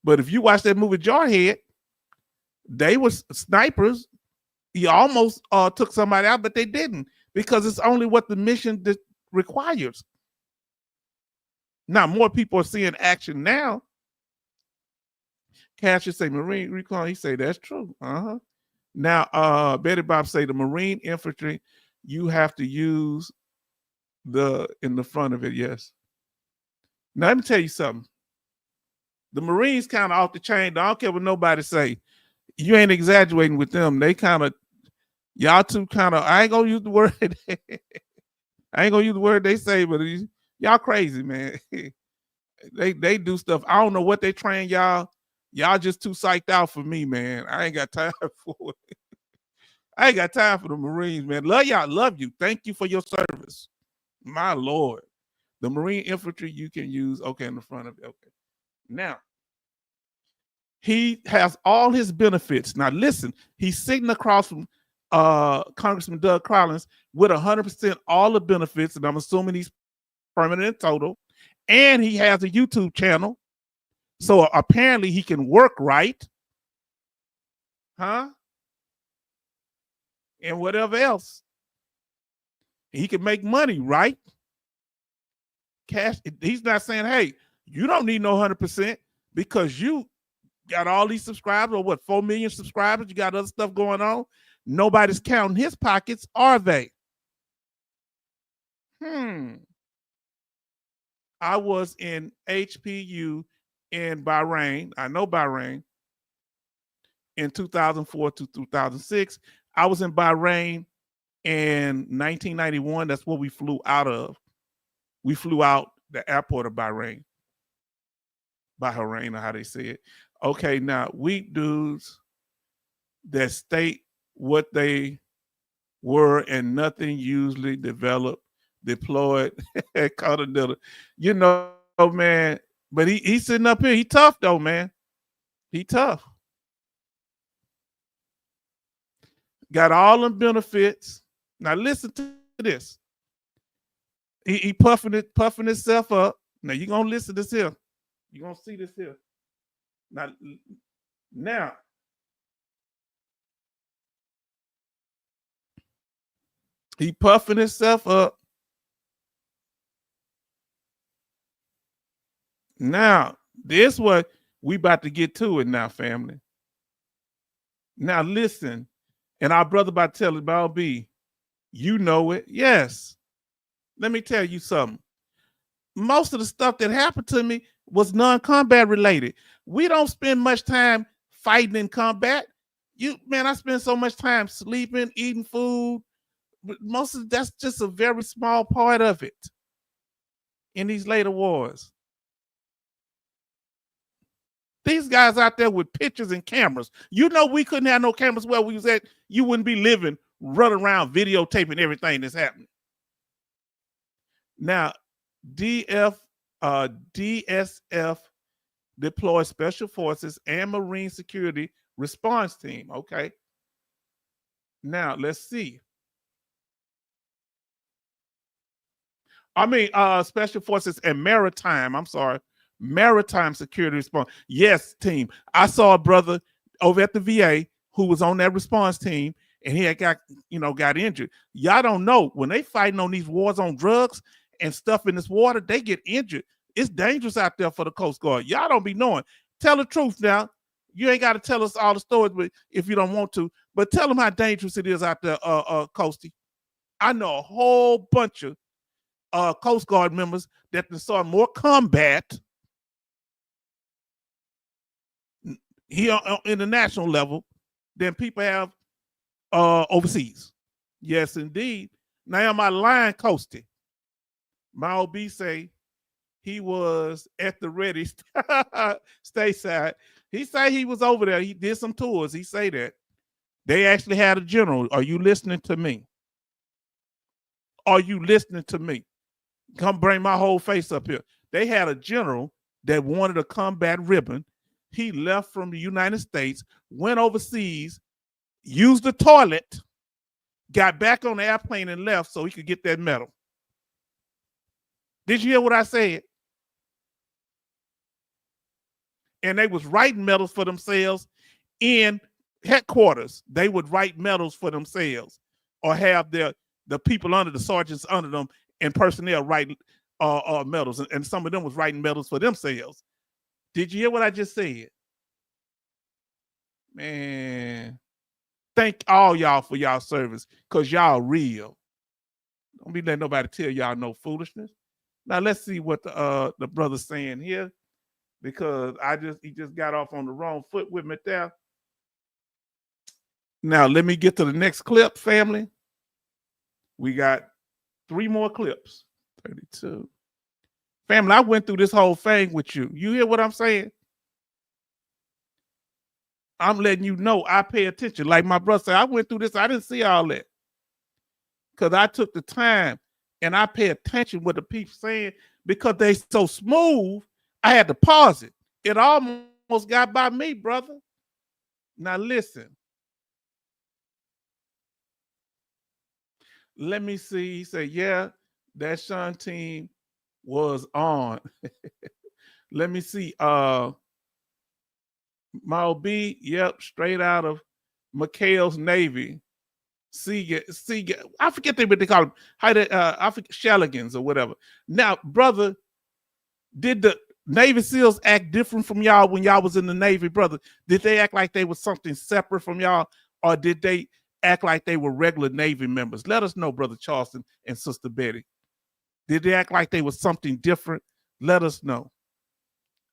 [SPEAKER 1] But if you watch that movie Jarhead, they were snipers. He almost took somebody out, but they didn't, because it's only what the mission requires. Now, more people are seeing action now. Cassius say Marine recon. He say that's true. Now, Betty Bob say the Marine infantry, you have to use in the front of it. Yes. Now, let me tell you something. The Marines kind of off the chain. I don't care what nobody say. You ain't exaggerating with them. They kind of, y'all two kind of, I ain't gonna use the word. I ain't gonna use the word they say, but y'all crazy, man. They do stuff. I don't know what they train y'all. Y'all just too psyched out for me, man. I ain't got time for it. I ain't got time for the Marines, man. Love y'all. Love you. Thank you for your service. My Lord. The Marine infantry you can use, okay, in the front of it. Okay. Now, he has all his benefits. Now, listen, he's sitting across from Congressman Doug Collins with 100% all the benefits, and I'm assuming he's permanent in total. And he has a YouTube channel. So apparently he can work right. And whatever else. He can make money, right? Cash. He's not saying, hey, you don't need no 100% because you got all these subscribers, or 4 million subscribers. You got other stuff going on. Nobody's counting his pockets, are they? I was in HPU in Bahrain. I know Bahrain. In 2004 to 2006. I was in Bahrain in 1991. That's what we flew out of. We flew out the airport of Bahrain. Bahrain, or how they say it. Okay, now, weak dudes that state what they were and nothing usually developed, deployed, continental. You know, man, but he's sitting up here. He tough, though, man. He tough. Got all them benefits. Now, listen to this. He puffing himself up. Now, you're going to listen to this here. You're going to see this here. Now, he puffing himself up. Now, this what we about to get to it now, family. Now, listen, and our brother about to tell it about B. You know it. Yes. Let me tell you something. Most of the stuff that happened to me was non-combat related. We don't spend much time fighting in combat. I spend so much time sleeping, eating food. But that's just a very small part of it in these later wars. These guys out there with pictures and cameras. You know, we couldn't have no cameras where we was at. You wouldn't be living, running around videotaping everything that's happening. Now, DSF deploys special forces and Marine security response team. Okay. Now let's see. Special forces and maritime. I'm sorry, maritime security response. Yes, team. I saw a brother over at the VA who was on that response team, and he had got injured. Y'all don't know, when they fighting on these wars on drugs and stuff in this water, they get injured. It's dangerous out there for the Coast Guard. Y'all don't be knowing. Tell the truth now. You ain't got to tell us all the stories, but if you don't want to, but tell them how dangerous it is out there, Coastie. I know a whole bunch of Coast Guard members that saw more combat here in the national level than people have overseas. Yes, indeed. Now, am I lying, Coastie? My OB say he was at the ready stateside. He say he was over there. He did some tours. He say that. They actually had a general. Are you listening to me? Are you listening to me? Come bring my whole face up here. They had a general that wanted a combat ribbon. He left from the United States, went overseas, used the toilet, got back on the airplane and left so he could get that medal. Did you hear what I said? And they was writing medals for themselves in headquarters. They would write medals for themselves or have the people under, the sergeants under them and personnel write medals. And some of them was writing medals for themselves. Did you hear what I just said? Man, thank all y'all for y'all service, because y'all real. Don't be letting nobody tell y'all no foolishness. Now let's see what the brother's saying here, because he just got off on the wrong foot with me there. Now let me get to the next clip, family. We got 3 more clips. 32. Family, I went through this whole thing with you. You hear what I'm saying? I'm letting you know I pay attention. Like my brother said, I went through this. I didn't see all that, because I took the time and I pay attention what the people saying, because they so smooth. I had to pause it. It almost got by me, brother. Now listen. Let me see. He said, yeah, that Sean team was on. Let me see. My OB, yep, straight out of McHale's Navy. Seagate. I forget what they call them. I forget, Shelligans or whatever. Now, brother, did the Navy SEALs act different from y'all when y'all was in the Navy, brother? Did they act like they was something separate from y'all, or did they act like they were regular Navy members? Let us know, Brother Charleston and Sister Betty. Did they act like they was something different? Let us know.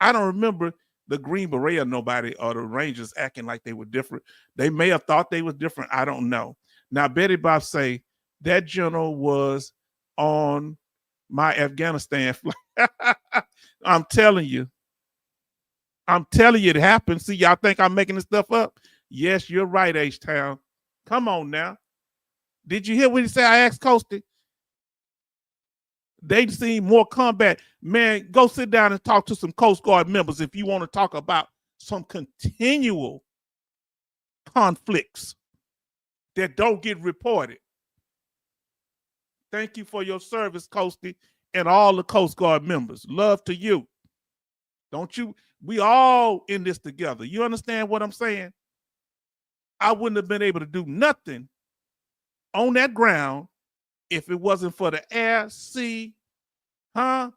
[SPEAKER 1] I don't remember the Green Beret or nobody or the Rangers acting like they were different. They may have thought they was different. I don't know. Now, Betty Bob say that general was on my Afghanistan flight. I'm telling you it happened. See, y'all think I'm making this stuff up? Yes, you're right, H-Town. Come on now. Did you hear what he said? I asked Coastie. They seen more combat. Man, go sit down and talk to some Coast Guard members if you want to talk about some continual conflicts that don't get reported. Thank you for your service, Coastie, and all the Coast Guard members. Love to you. Don't you? We all in this together. You understand what I'm saying? I wouldn't have been able to do nothing on that ground if it wasn't for the air, sea, all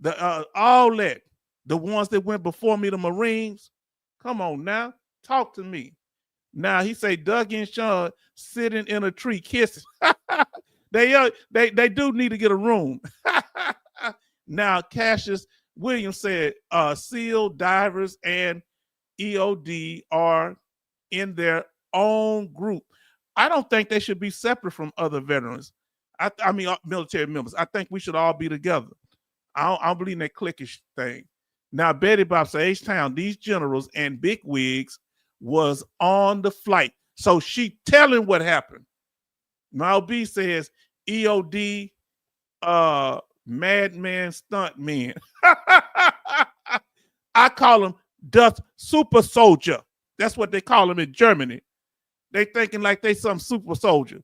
[SPEAKER 1] that. The ones that went before me, the Marines. Come on now, talk to me. Now he say Dougie and Sean sitting in a tree kissing. They do need to get a room. Now Cassius Williams said SEAL, divers, and EOD are in their own group. I don't think they should be separate from other veterans. I mean, military members. I think we should all be together. I don't believe in that cliquish thing. Now, Betty Bob says, H-Town, these generals and bigwigs was on the flight. So she telling what happened. Mal B says, EOD, madman, stunt men. I call them the super soldier. That's what they call them in Germany. They thinking like they some super soldier.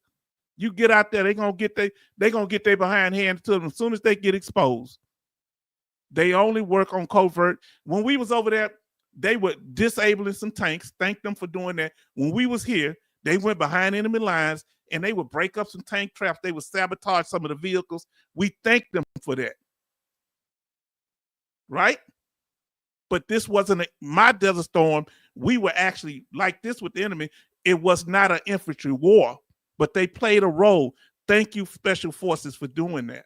[SPEAKER 1] You get out there, they gonna get their behind hand to them as soon as they get exposed. They only work on covert. When we was over there, they were disabling some tanks. Thank them for doing that. When we was here, they went behind enemy lines and they would break up some tank traps. They would sabotage some of the vehicles. We thank them for that. Right? But this wasn't my Desert Storm. We were actually like this with the enemy. It was not an infantry war, but they played a role. Thank you, Special Forces, for doing that.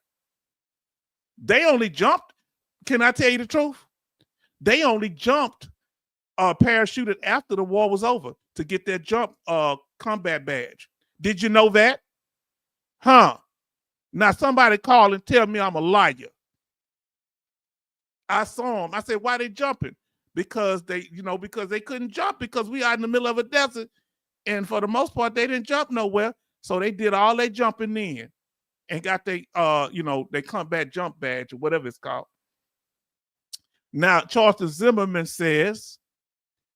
[SPEAKER 1] They only jumped. Can I tell you the truth? They only jumped parachuted after the war was over to get their jump combat badge. Did you know that? Huh? Now somebody call and tell me I'm a liar. I saw them. I said, why they jumping? Because because they couldn't jump because we are in the middle of a desert. And for the most part, they didn't jump nowhere. So they did all their jumping in and got their combat jump badge or whatever it's called. Now, Charleston Zimmerman says,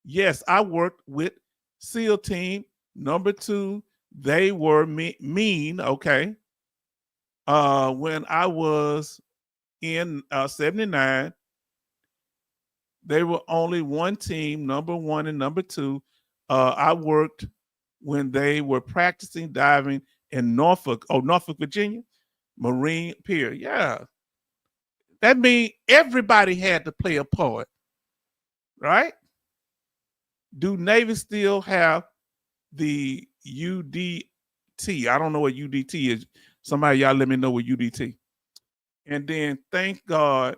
[SPEAKER 1] yes, I worked with SEAL Team number 2. They were mean, okay. When I was in 79, they were only one team, number 1 and number 2. I worked when they were practicing diving in Norfolk, Virginia, Marine Pier. Yeah. That means everybody had to play a part, right? Do Navy still have the UDT? I don't know what UDT is. Somebody, y'all let me know what UDT. And then thank God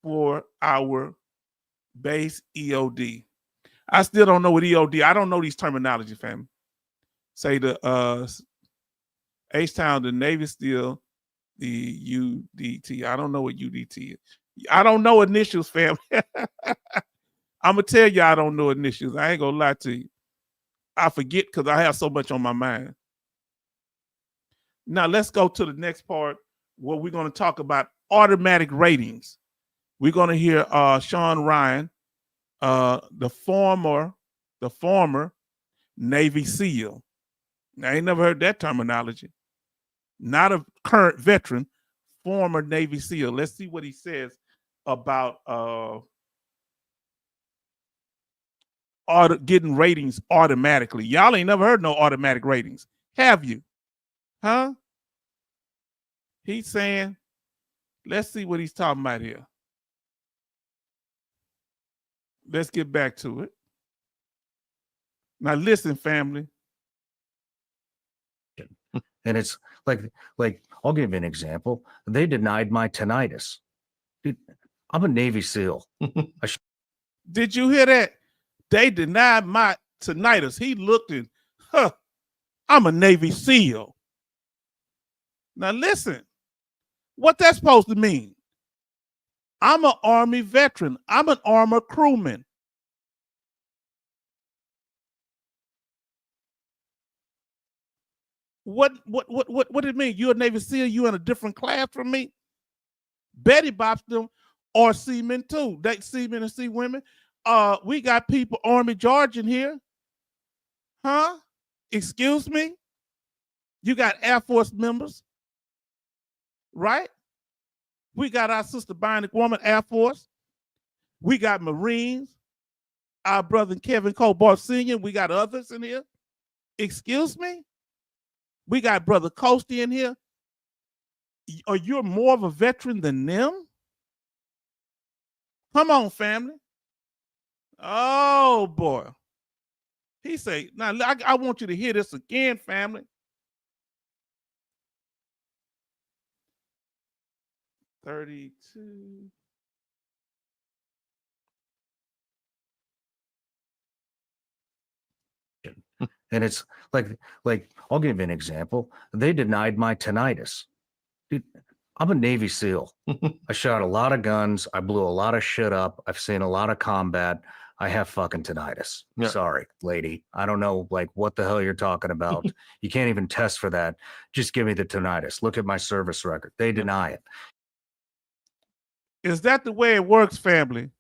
[SPEAKER 1] for our base EOD. I still don't know what EOD. I don't know these terminology, family. Say the H-Town, the Navy still the UDT. I don't know what UDT is. I don't know initials, family. I'm gonna tell you I don't know initials. I ain't gonna lie to you. I forget because I have so much on my mind. Now let's go to the next part where we're gonna talk about automatic ratings. We're gonna hear Sean Ryan, the former Navy SEAL. I ain't never heard that terminology. Not a current veteran, former Navy SEAL. Let's see what he says about getting ratings automatically. Y'all ain't never heard no automatic ratings, have you? Huh? He's saying, let's see what he's talking about here. Let's get back to it. Now listen, family.
[SPEAKER 2] And it's like I'll give you an example. They denied my tinnitus. Dude, I'm a Navy SEAL.
[SPEAKER 1] Did you hear that? They denied my tinnitus. He looked and, I'm a Navy SEAL. Now listen, what that's supposed to mean? I'm an Army veteran. I'm an armor crewman. What did it mean? You're a Navy SEAL, you in a different class from me? Betty Bops them are seamen too. They seamen and sea women. We got people, Army George in here. Huh? Excuse me? You got Air Force members, right? We got our sister Bionic Woman, Air Force. We got Marines. Our brother Kevin Cobart Sr. We got others in here. Excuse me? We got Brother Coasty in here. Are you more of a veteran than them? Come on, family. Oh, boy. He say, now I want you to hear this again, family. 32.
[SPEAKER 2] And it's like I'll give you an example. They denied my tinnitus. Dude, I'm a Navy SEAL. I shot a lot of guns. I blew a lot of shit up. I've seen a lot of combat. I have fucking tinnitus.
[SPEAKER 3] Yeah.
[SPEAKER 2] Sorry, lady. I don't know what the hell you're talking about. You can't even test for that. Just give me the tinnitus. Look at my service record. They deny it.
[SPEAKER 1] Is that the way it works, family?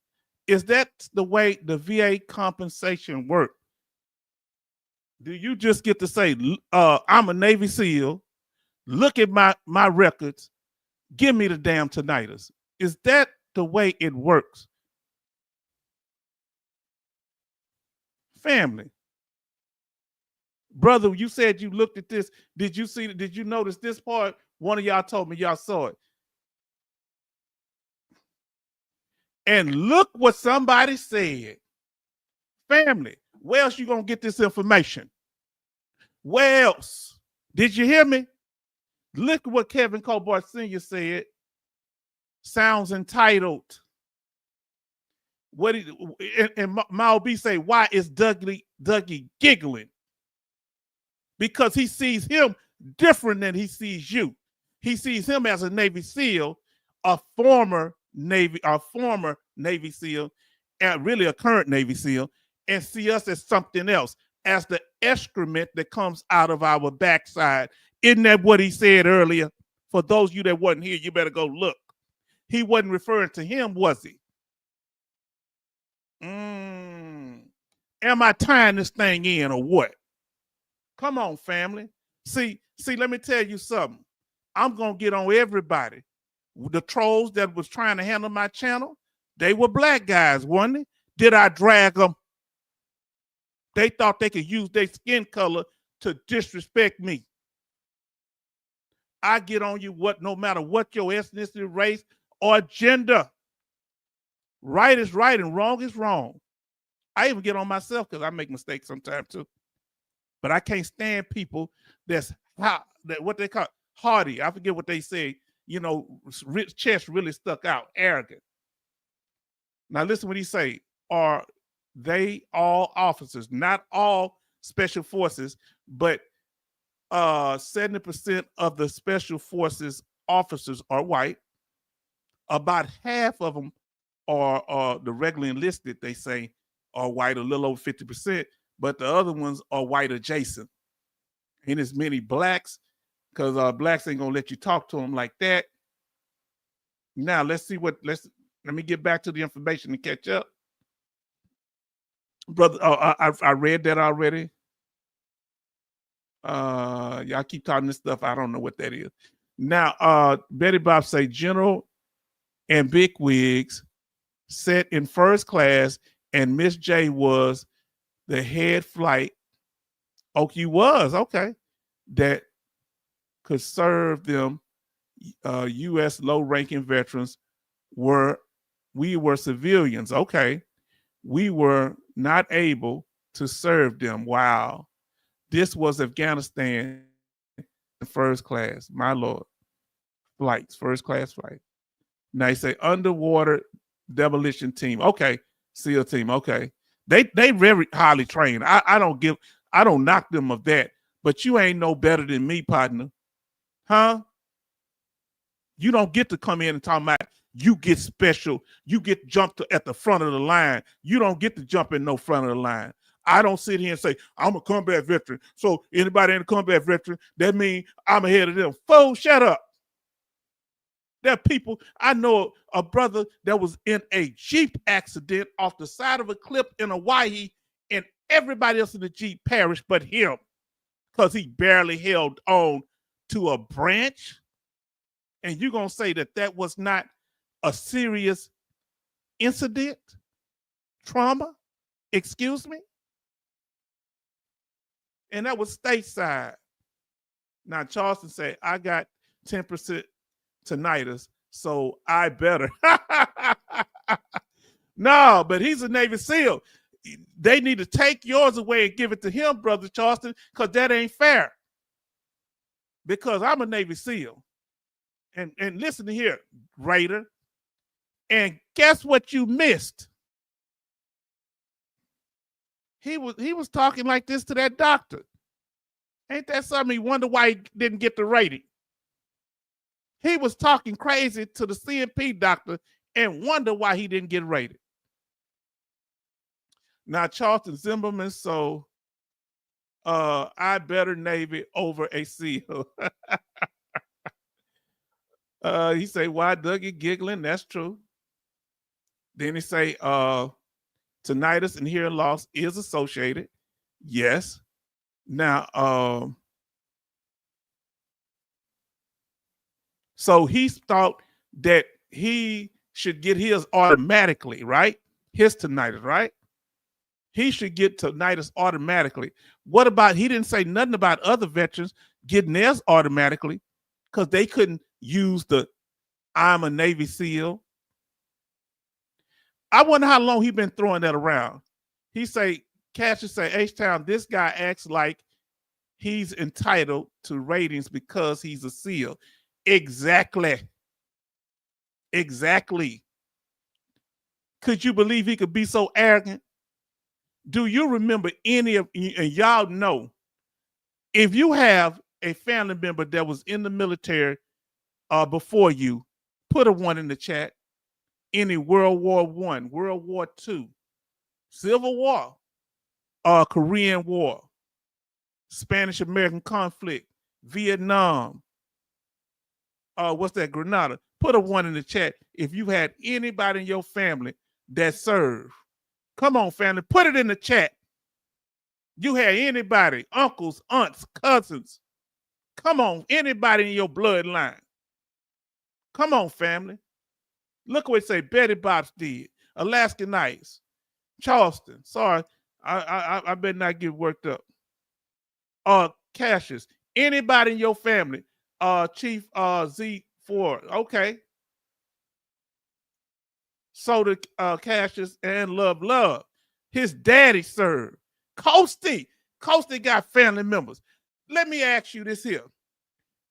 [SPEAKER 1] Is that the way the VA compensation works? Do you just get to say, I'm a Navy SEAL, look at my records, give me the damn tinnitus? Is that the way it works? Family. Brother, you said you looked at this. Did you notice this part? One of y'all told me y'all saw it. And look what somebody said. Family, where else you gonna get this information? Where else? Did you hear me? Look at what Kevin Colbart Sr. said. Sounds entitled. What and Mal B say, why is Dougie giggling? Because he sees him different than he sees you. He sees him as a Navy SEAL, a former Navy SEAL, and really a current Navy SEAL, and see us as something else, as the excrement that comes out of our backside. Isn't that what he said earlier? For those of you that wasn't here, you better go look. He wasn't referring to him, was he? Am I tying this thing in or what? Come on, family. See, let me tell you something. I'm going to get on everybody. The trolls that was trying to handle my channel, they were black guys, wasn't they? Did I drag them? They thought they could use their skin color to disrespect me. I get on you no matter what your ethnicity, race, or gender. Right is right and wrong is wrong. I even get on myself because I make mistakes sometimes too. But I can't stand people that what they call haughty. I forget what they say. You know, chest really stuck out, arrogant. Now listen what he say. Are they all officers? Not all special forces, but 70% of the special forces officers are white. About half of them are the regularly enlisted, they say, are white, a little over 50%, but the other ones are white adjacent. Ain't as many blacks, because blacks ain't gonna let you talk to them like that. Now let's see let me get back to the information to catch up. Brother, I read that already. Y'all keep talking this stuff. I don't know what that is. Now, Betty Bob say general and bigwigs sat in first class, and Miss J was the head flight. Oh, you was okay. That could serve them. U.S. low-ranking veterans we were civilians. Okay, we were not able to serve them. Wow, this was Afghanistan first class. My Lord, flights, first class flight. Now they say underwater demolition team. Okay, SEAL team. Okay, they very highly trained. I don't knock them of that, but you ain't no better than me, partner. Huh? You don't get to come in and talk about you get special. You get jumped at the front of the line. You don't get to jump in no front of the line. I don't sit here and say, I'm a combat veteran. So anybody in a combat veteran, that means I'm ahead of them. Fool, shut up. There are people, I know a brother that was in a Jeep accident off the side of a cliff in Hawaii, and everybody else in the Jeep perished but him because he barely held on to a branch. And you're going to say that was not a serious incident? Trauma? Excuse me? And that was stateside. Now, Charleston said, I got 10% tinnitus, so I better. No, but he's a Navy SEAL. They need to take yours away and give it to him, Brother Charleston, because that ain't fair. Because I'm a Navy SEAL. And listen to here, Raider. And guess what you missed? He was talking like this to that doctor. Ain't that something? You wonder why he didn't get the rating. He was talking crazy to the CMP doctor and wonder why he didn't get rated. Now, Charleston Zimmerman, so I better Navy over a SEAL. He say, why Dougie giggling? That's true. Then he say, tinnitus and hearing loss is associated. Yes. Now, so he thought that he should get his automatically, right? His tinnitus, right? He should get tinnitus automatically. What about, he didn't say nothing about other veterans getting theirs automatically because they couldn't use the I'm a Navy SEAL. I wonder how long he been throwing that around. He say, Cassius say, H-Town, this guy acts like he's entitled to ratings because he's a SEAL. Exactly. Exactly. Could you believe he could be so arrogant? Do you remember any of, and y'all know, if you have a family member that was in the military before you, put a 1 in the chat. Any World War I, World War II, Civil War, Korean War, Spanish-American conflict, Vietnam, what's that, Grenada? Put a 1 in the chat if you had anybody in your family that served. Come on, family, put it in the chat. You had anybody, uncles, aunts, cousins. Come on, anybody in your bloodline. Come on, family. Look what it say, Betty Bops did. Alaska Nights. Charleston. Sorry, I better not get worked up. Cassius. Anybody in your family. Chief Z4. Okay. So the Cassius and Love. His daddy served. Coasty got family members. Let me ask you this here.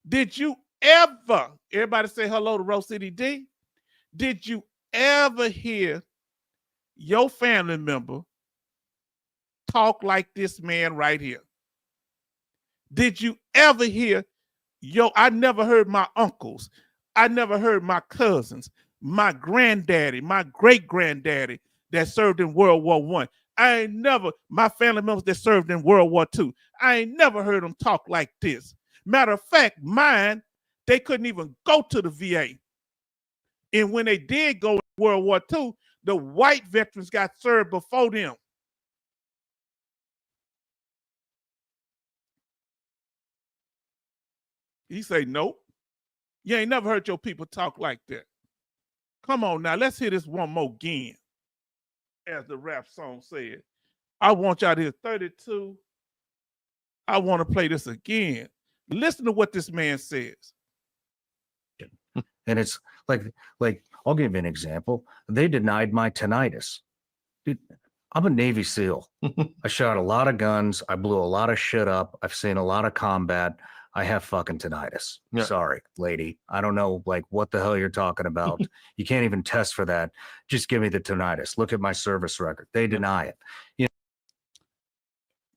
[SPEAKER 1] Did you ever, everybody say hello to Rose City D? Did you ever hear your family member talk like this man right here? Did you ever hear, I never heard my uncles. I never heard my cousins, my granddaddy, my great-granddaddy that served in World War I. I ain't never, my family members that served in World War II, I ain't never heard them talk like this. Matter of fact, mine, they couldn't even go to the VA. And when they did go in World War II, the white veterans got served before them. He say, nope. You ain't never heard your people talk like that. Come on now, let's hear this one more again. As the rap song said. I want y'all to hear 32. I want to play this again. Listen to what this man says.
[SPEAKER 2] And it's like I'll give you an example. They denied my tinnitus. Dude, I'm a Navy SEAL. I shot a lot of guns. I blew a lot of shit up. I've seen a lot of combat. I have fucking tinnitus. Yeah. Sorry, lady. I don't know what the hell you're talking about. You can't even test for that. Just give me the tinnitus. Look at my service record. They deny it. You know,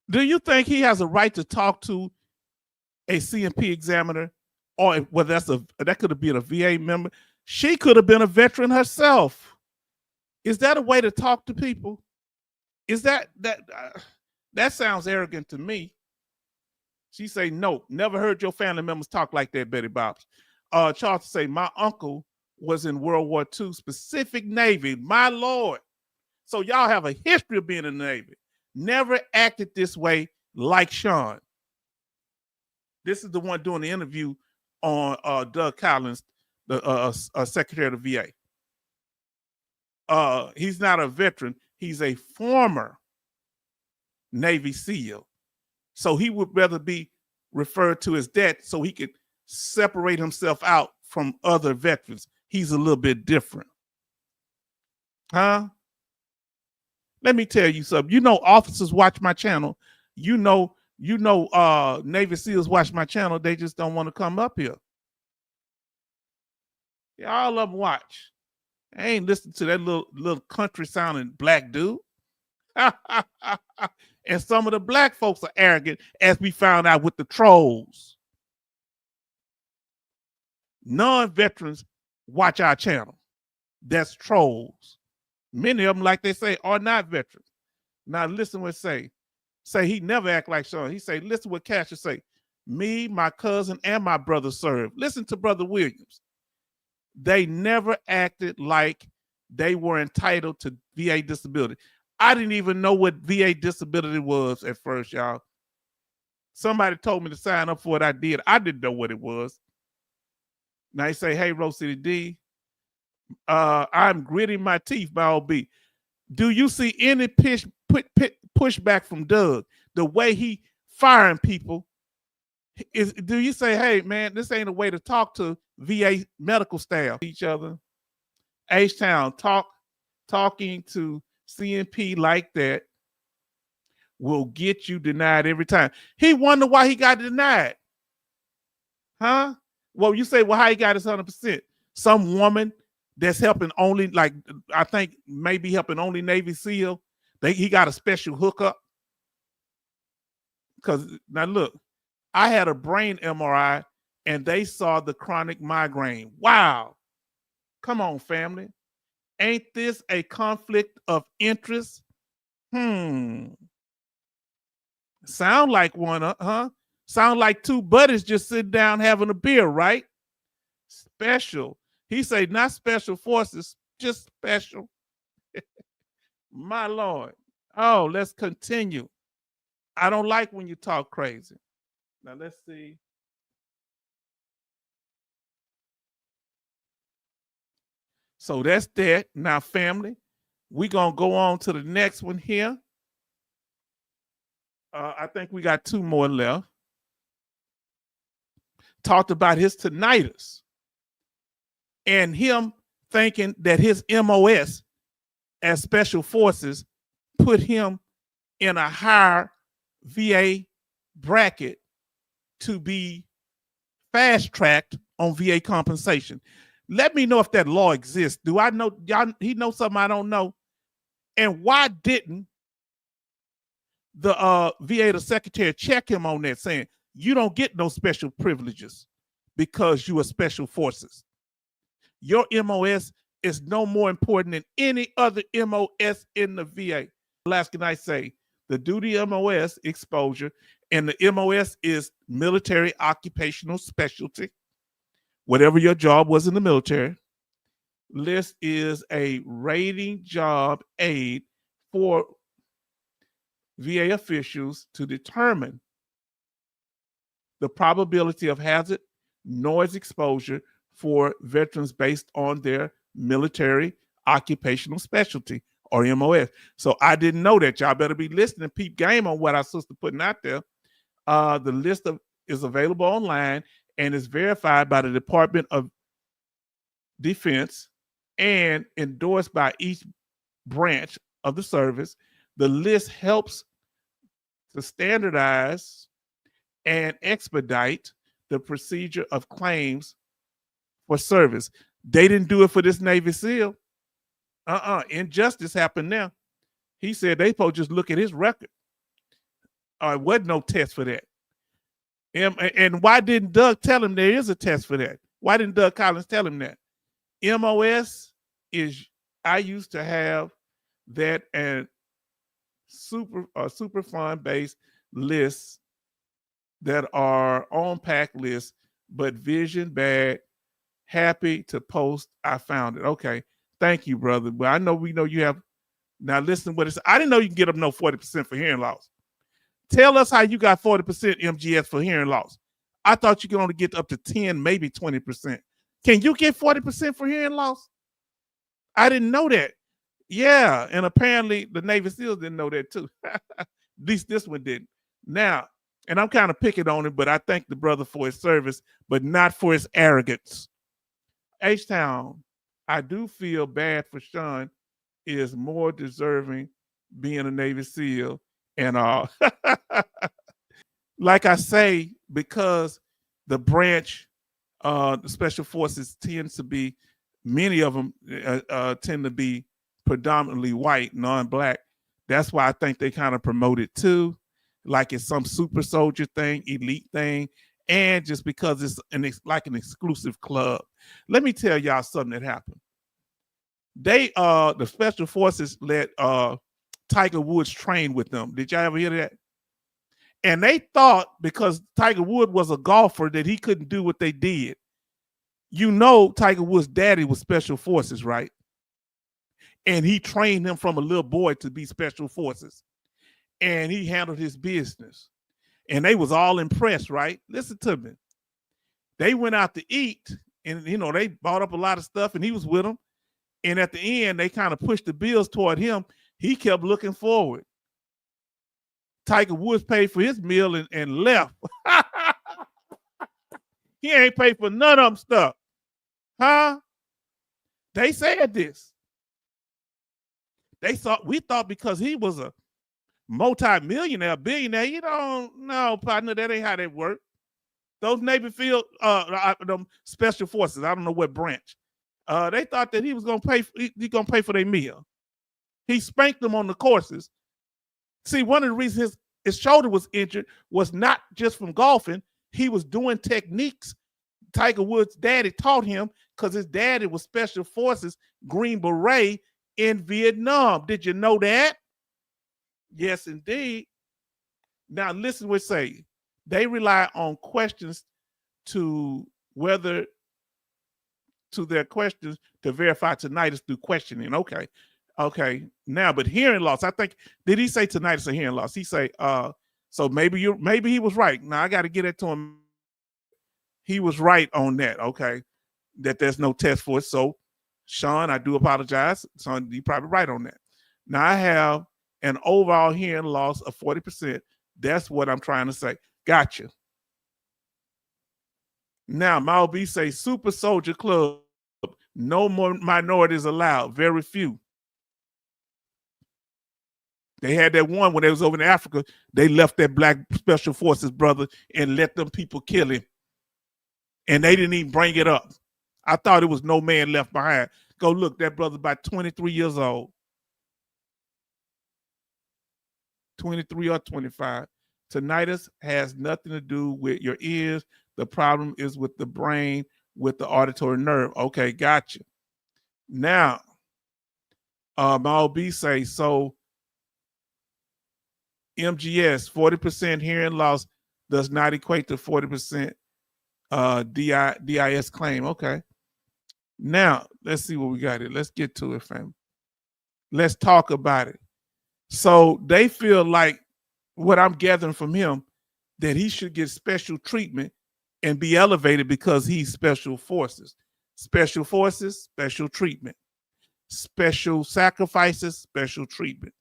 [SPEAKER 1] do you think he has a right to talk to a CMP examiner, or whether that could have been a VA member? She could have been a veteran herself. Is that a way to talk to people? Is that sounds arrogant to me? She say, no, never heard your family members talk like that, Betty Bops. Charles say, my uncle was in World War II, specific Navy, my Lord. So y'all have a history of being in the Navy. Never acted this way like Sean. This is the one doing the interview on Doug Collins, the Secretary of the VA. He's not a veteran. He's a former Navy SEAL. So he would rather be referred to as that so he could separate himself out from other veterans. He's a little bit different. Huh? Let me tell you something. You know, officers watch my channel. You know, Navy SEALs watch my channel. They just don't want to come up here. Yeah, all of them watch. I ain't listening to that little country sounding black dude. And some of the black folks are arrogant, as we found out with the trolls. Non-veterans watch our channel. That's trolls. Many of them, like they say, are not veterans. Now listen what it say. Say he never act like Sean. He say, listen what Cassius say. Me, my cousin, and my brother served. Listen to Brother Williams. They never acted like they were entitled to VA disability. I didn't even know what VA disability was at first, y'all. Somebody told me to sign up for it. I did. I didn't know what it was. Now they say, hey, Rose City D, I'm gritting my teeth by OB. Do you see any pushback from Doug? The way he firing people, do you say, hey, man, this ain't a way to talk to VA medical staff, each other? H-Town, talking to CNP like that will get you denied every time. He wonder why he got denied. Huh? Well, you say, well, how he got his 100%? Some woman that's helping only, like, I think maybe helping only Navy SEAL. He got a special hookup. Because now look, I had a brain MRI and they saw the chronic migraine. Wow. Come on, family. Ain't this a conflict of interest? Sound like one, huh? Sound like two buddies just sitting down having a beer, right? Special. He say not special forces, just special. My Lord. Oh, let's continue. I don't like when you talk crazy. Now let's see. So that's that. Now, family, we're going to go on to the next one here. I think we got two more left. Talked about his tinnitus and him thinking that his MOS as special forces put him in a higher VA bracket to be fast-tracked on VA compensation. Let me know if that law exists. Do I know? He knows something I don't know. And why didn't the VA, the secretary, check him on that, saying you don't get no special privileges because you are special forces? Your MOS is no more important than any other MOS in the VA. Last can I say, the duty MOS exposure, and the MOS is military occupational specialty. Whatever your job was in the military, list is a rating job aid for VA officials to determine the probability of hazard noise exposure for veterans based on their military occupational specialty, or MOS. So I didn't know that. Y'all better be listening, peep game on what our sister putting out there. The list is available online and is verified by the Department of Defense and endorsed by each branch of the service. The list helps to standardize and expedite the procedure of claims for service. They didn't do it for this Navy SEAL. Injustice happened now. He said they supposed to just look at his record. It wasn't no test for that. And why didn't Doug tell him there is a test for that? Why didn't Doug Collins tell him that? MOS is, I used to have that and super fund based lists that are on pack lists, but vision bad. Happy to post. I found it. Okay. Thank you, brother. But we know you have. Now listen what it's. I didn't know you can get up no 40% for hearing loss. Tell us how you got 40% MGS for hearing loss. I thought you could only get up to 10, maybe 20%. Can you get 40% for hearing loss? I didn't know that. Yeah, and apparently the Navy SEALs didn't know that too. At least this one didn't. Now, and I'm kind of picking on him, but I thank the brother for his service, but not for his arrogance. H-Town, I do feel bad for Sean, is more deserving being a Navy SEAL and all. Like I say, because the branch, the special forces tends to be, many of them tend to be predominantly white, non-black. That's why I think they kind of promote it too, like it's some super soldier thing, elite thing, and just because it's like an exclusive club. Let me tell y'all something that happened. The special forces let Tiger Woods train with them. Did y'all ever hear that? And they thought because Tiger Woods was a golfer that he couldn't do what they did. You know, Tiger Woods' daddy was special forces, right? And he trained him from a little boy to be special forces. And he handled his business. and they was all impressed, right? Listen to me. They went out to eat, and they bought up a lot of stuff, and he was with them. And at the end, they kind of pushed the bills toward him. He kept looking forward. Tiger Woods paid for his meal and left. He ain't paid for none of them stuff. Huh? They said this. We thought because he was a multi-millionaire, billionaire, no, partner, that ain't how that work. Those Navy field, special forces, I don't know what branch. They thought that he was gonna pay for their meal. He spanked them on the courses. See, one of the reasons his shoulder was injured was not just from golfing. He was doing techniques Tiger Woods' daddy taught him, because his daddy was Special Forces Green Beret in Vietnam. Did you know that? Yes, indeed. Now listen what it say. They rely on questions to their questions to verify tinnitus through questioning. Okay. Now, but hearing loss, I think, did he say tinnitus or hearing loss? He say, so maybe he was right. Now I got to get it to him. He was right on that. Okay. That there's no test for it. So Sean, I do apologize. Sean, you're probably right on that. Now I have an overall hearing loss of 40%. That's what I'm trying to say. Gotcha. Now, Mal B say Super Soldier Club, no more minorities allowed, very few. They had that one when they was over in Africa. They left that black special forces brother and let them people kill him. And they didn't even bring it up. I thought it was no man left behind. Go look, that brother's about 23 years old. 23 or 25. Tinnitus has nothing to do with your ears. The problem is with the brain, with the auditory nerve. Okay, gotcha. Now, Mal B say, so MGS, 40% hearing loss does not equate to 40% DIS claim. Okay. Now, let's see what we got here. Let's get to it, fam. Let's talk about it. So they feel like, what I'm gathering from him, that he should get special treatment and be elevated because he's special forces. Special forces, special treatment. Special sacrifices, special treatment.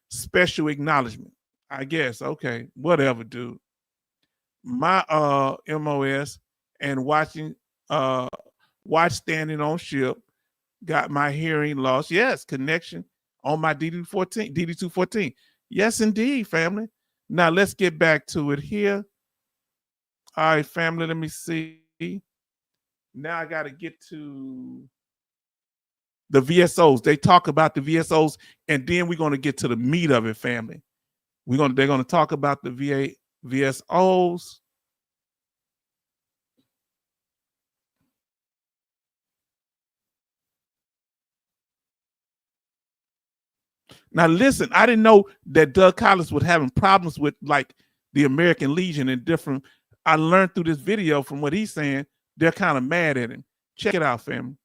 [SPEAKER 1] Special acknowledgement. I guess, okay, whatever, dude. My MOS and watch standing on ship got my hearing loss. Yes, connection on my DD214. Yes, indeed, family. Now let's get back to it here. All right, family, let me see. Now I got to get to the VSOs. They talk about the VSOs, and then we're going to get to the meat of it, family. They're going to talk about the VSOs. Now, listen, I didn't know that Doug Collins was having problems with like the American Legion and different. I learned through this video from what he's saying, they're kind of mad at him. Check it out, family.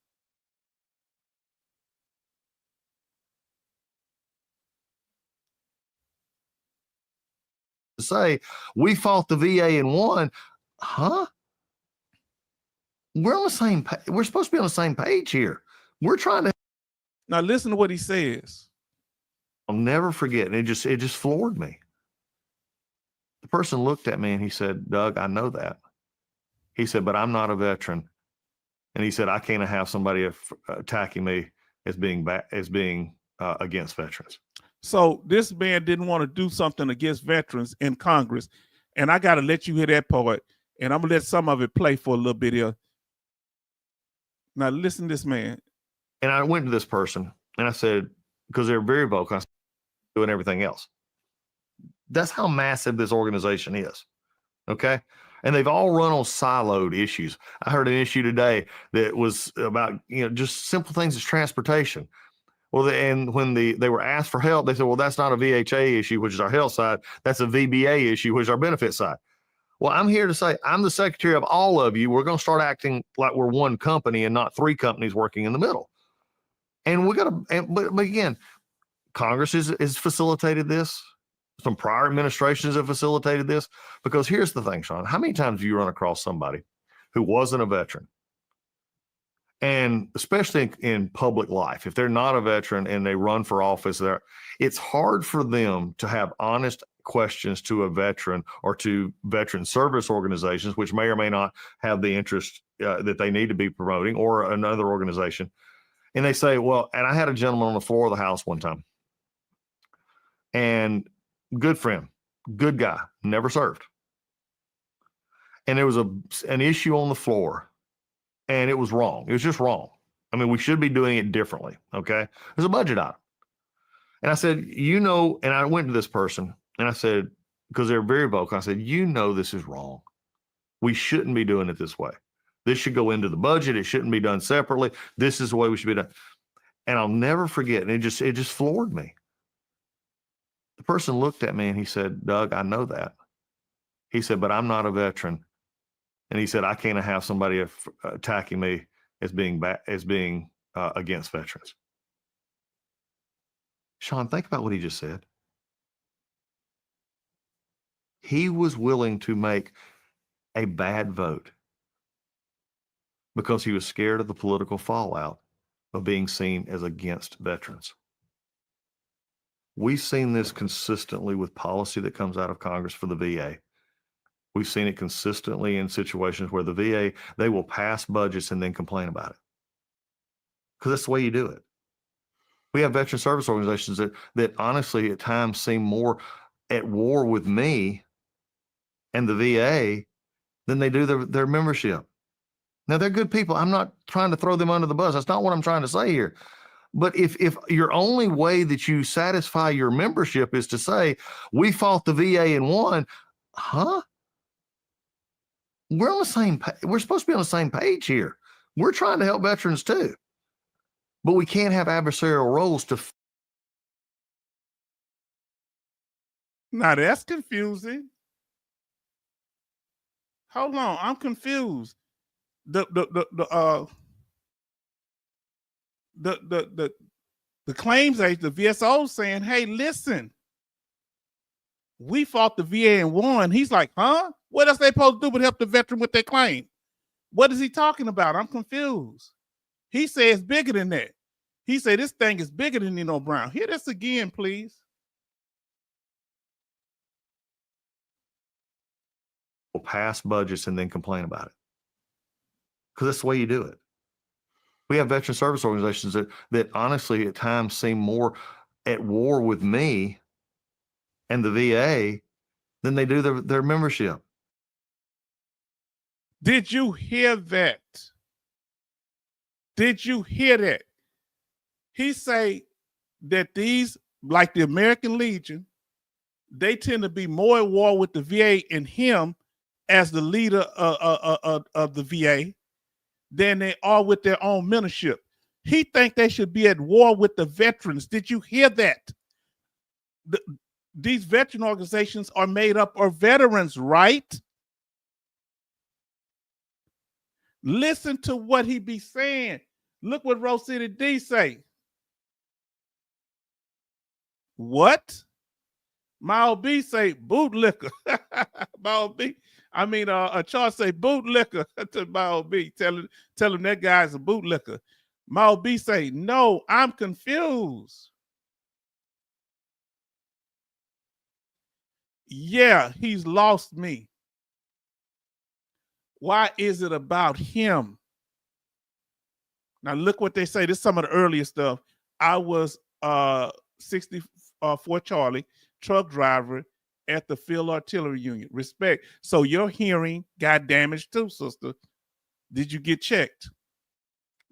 [SPEAKER 3] Say, we fought the VA and won. Huh? We're on the same page. We're supposed to be on the same page here. We're trying to.
[SPEAKER 1] Now, listen to what he says.
[SPEAKER 3] I'll never forget. And it just floored me. The person looked at me and he said, Doug, I know that. He said, but I'm not a veteran. And he said, I can't have somebody attacking me as being against veterans.
[SPEAKER 1] So this man didn't want to do something against veterans in Congress. And I got to let you hear that part. And I'm going to let some of it play for a little bit here. Now, listen to this man.
[SPEAKER 3] And I went to this person and I said, because they're very vocal, doing everything else. That's how massive this organization is. Okay. And they've all run on siloed issues. I heard an issue today that was about, just simple things as transportation. Well, and when they were asked for help, they said, well, that's not a VHA issue, which is our health side. That's a VBA issue, which is our benefit side. Well, I'm here to say I'm the secretary of all of you. We're going to start acting like we're one company and not three companies working in the middle. And we got to, but again, Congress has facilitated this. some prior administrations have facilitated this. Because here's the thing, Sean, how many times have you run across somebody who wasn't a veteran? And especially in public life, if they're not a veteran and they run for office, it's hard for them to have honest questions to a veteran or to veteran service organizations, which may or may not have the interest that they need to be promoting, or another organization. And they say, well, and I had a gentleman on the floor of the House one time, and good friend, good guy, never served. And there was an issue on the floor, and it was wrong. It was just wrong. I mean, we should be doing it differently. Okay. There's a budget item. And I said, and I went to this person and I said, because they're very vocal, I said, this is wrong. We shouldn't be doing it this way. This should go into the budget. It shouldn't be done separately. This is the way we should be done. And I'll never forget. And it just floored me. The person looked at me and he said, Doug, I know that. He said, but I'm not a veteran. And he said, I can't have somebody attacking me as being against veterans. Sean, think about what he just said. He was willing to make a bad vote because he was scared of the political fallout of being seen as against veterans. We've seen this consistently with policy that comes out of Congress for the VA. We've seen it consistently in situations where the VA, they will pass budgets and then complain about it. Because that's the way you do it. We have veteran service organizations that honestly at times seem more at war with me and the VA than they do their membership. Now, they're good people. I'm not trying to throw them under the bus. That's not what I'm trying to say here. But if your only way that you satisfy your membership is to say, we fought the VA and won, we're on the same page. We're supposed to be on the same page here. We're trying to help veterans too. But we can't have adversarial roles to.
[SPEAKER 1] Now that's confusing. Hold on, I'm confused. The claims agent, the VSO, saying, "Hey, listen, we fought the VA and won." He's like, "Huh? What else they supposed to do but help the veteran with their claim?" What is he talking about? I'm confused. He said it's bigger than that. He said this thing is bigger than Nino Brown. Hear this again, please.
[SPEAKER 3] We'll pass budgets and then complain about it. Because that's the way you do it. We have veteran service organizations that honestly at times seem more at war with me and the VA than they do their membership.
[SPEAKER 1] Did you hear that? Did you hear that? He say that these, like the American Legion, they tend to be more at war with the VA and him as the leader of the VA than they are with their own membership. He think they should be at war with the veterans. Did you hear that? These veteran organizations are made up of veterans, right? Listen to what he be saying. Look what Rose City D say. What? Mile B say boot liquor. Mile B. Charles say boot liquor to Mile B. Tell him that guy's a boot liquor. Mile B say, no, I'm confused. Yeah, he's lost me. Why is it about him? Now look what they say. This is some of the earlier stuff. I was 64 Charlie, truck driver at the Field Artillery Unit. Respect. So your hearing got damaged too, sister. Did you get checked?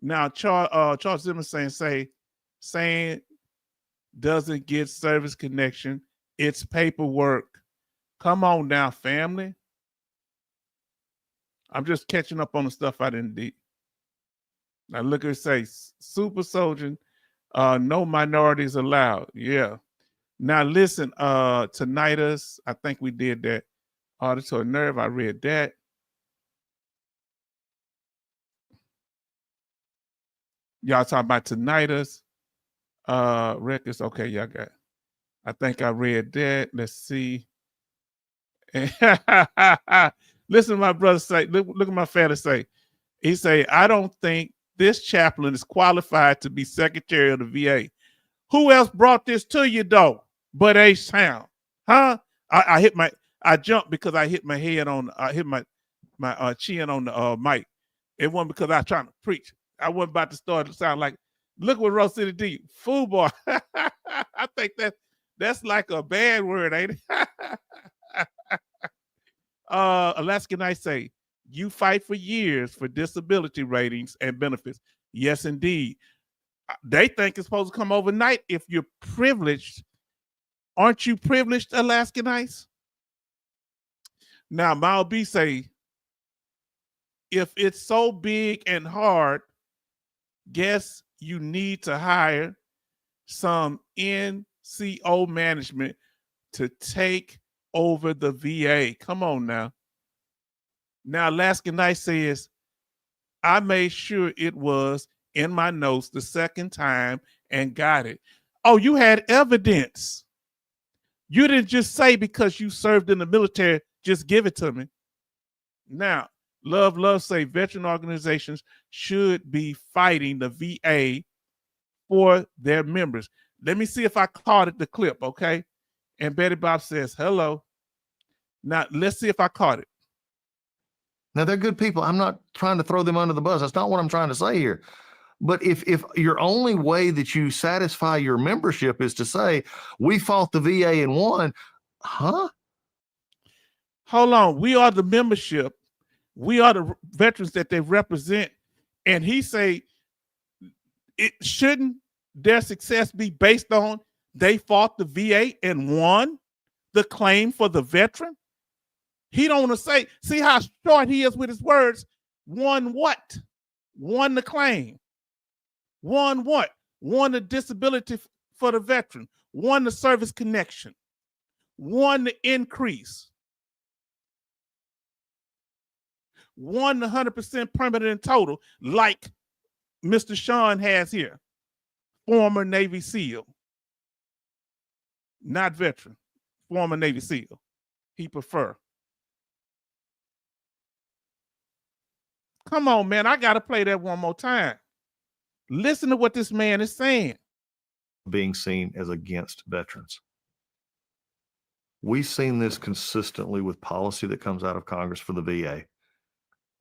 [SPEAKER 1] Now Charles Zimmerman saying doesn't get service connection. It's paperwork. Come on now, family. I'm just catching up on the stuff I didn't do. Now look at it say, super soldier, no minorities allowed. Yeah. Now listen, tinnitus, I think we did that. Auditory nerve, I read that. Y'all talking about tinnitus, records. Okay, y'all got it. I think I read that. Let's see. Listen to my brother say, look at my father say. He say, I don't think this chaplain is qualified to be secretary of the VA. Who else brought this to you though? But H-Town. Huh? I jumped because I hit my head on, I hit my chin on the mic. It wasn't because I was trying to preach. I wasn't about to start to sound like, look what Rose City D, fool boy. I think that's like a bad word, ain't it? Alaskan I say, you fight for years for disability ratings and benefits. Yes, indeed. They think it's supposed to come overnight if you're privileged. Aren't you privileged, Alaskanites? Now, Mal B say, if it's so big and hard, guess you need to hire some NCO management to take over the VA. Come on now. Now, Alaskanite says, I made sure it was in my notes the second time and got it. Oh, you had evidence. You didn't just say because you served in the military, just give it to me. Now, Love say veteran organizations should be fighting the VA for their members. Let me see if I caught it, the clip, okay? And Betty Bob says, hello. Now, let's see if I caught it.
[SPEAKER 3] Now, they're good people. I'm not trying to throw them under the bus. That's not what I'm trying to say here. But if your only way that you satisfy your membership is to say, we fought the VA and won, huh?
[SPEAKER 1] Hold on. We are the membership. We are the veterans that they represent. And he say, it shouldn't their success be based on they fought the VA and won the claim for the veteran? He don't want to say, see how short he is with his words. Won what? Won the claim. Won what? Won the disability for the veteran. Won the service connection. Won the increase. Won the 100% permanent and total, like Mr. Sean has here. Former Navy SEAL. Not veteran. Former Navy SEAL. He prefer. Come on, man. I got to play that one more time. Listen to what this man is saying.
[SPEAKER 3] Being seen as against veterans. We've seen this consistently with policy that comes out of Congress for the VA.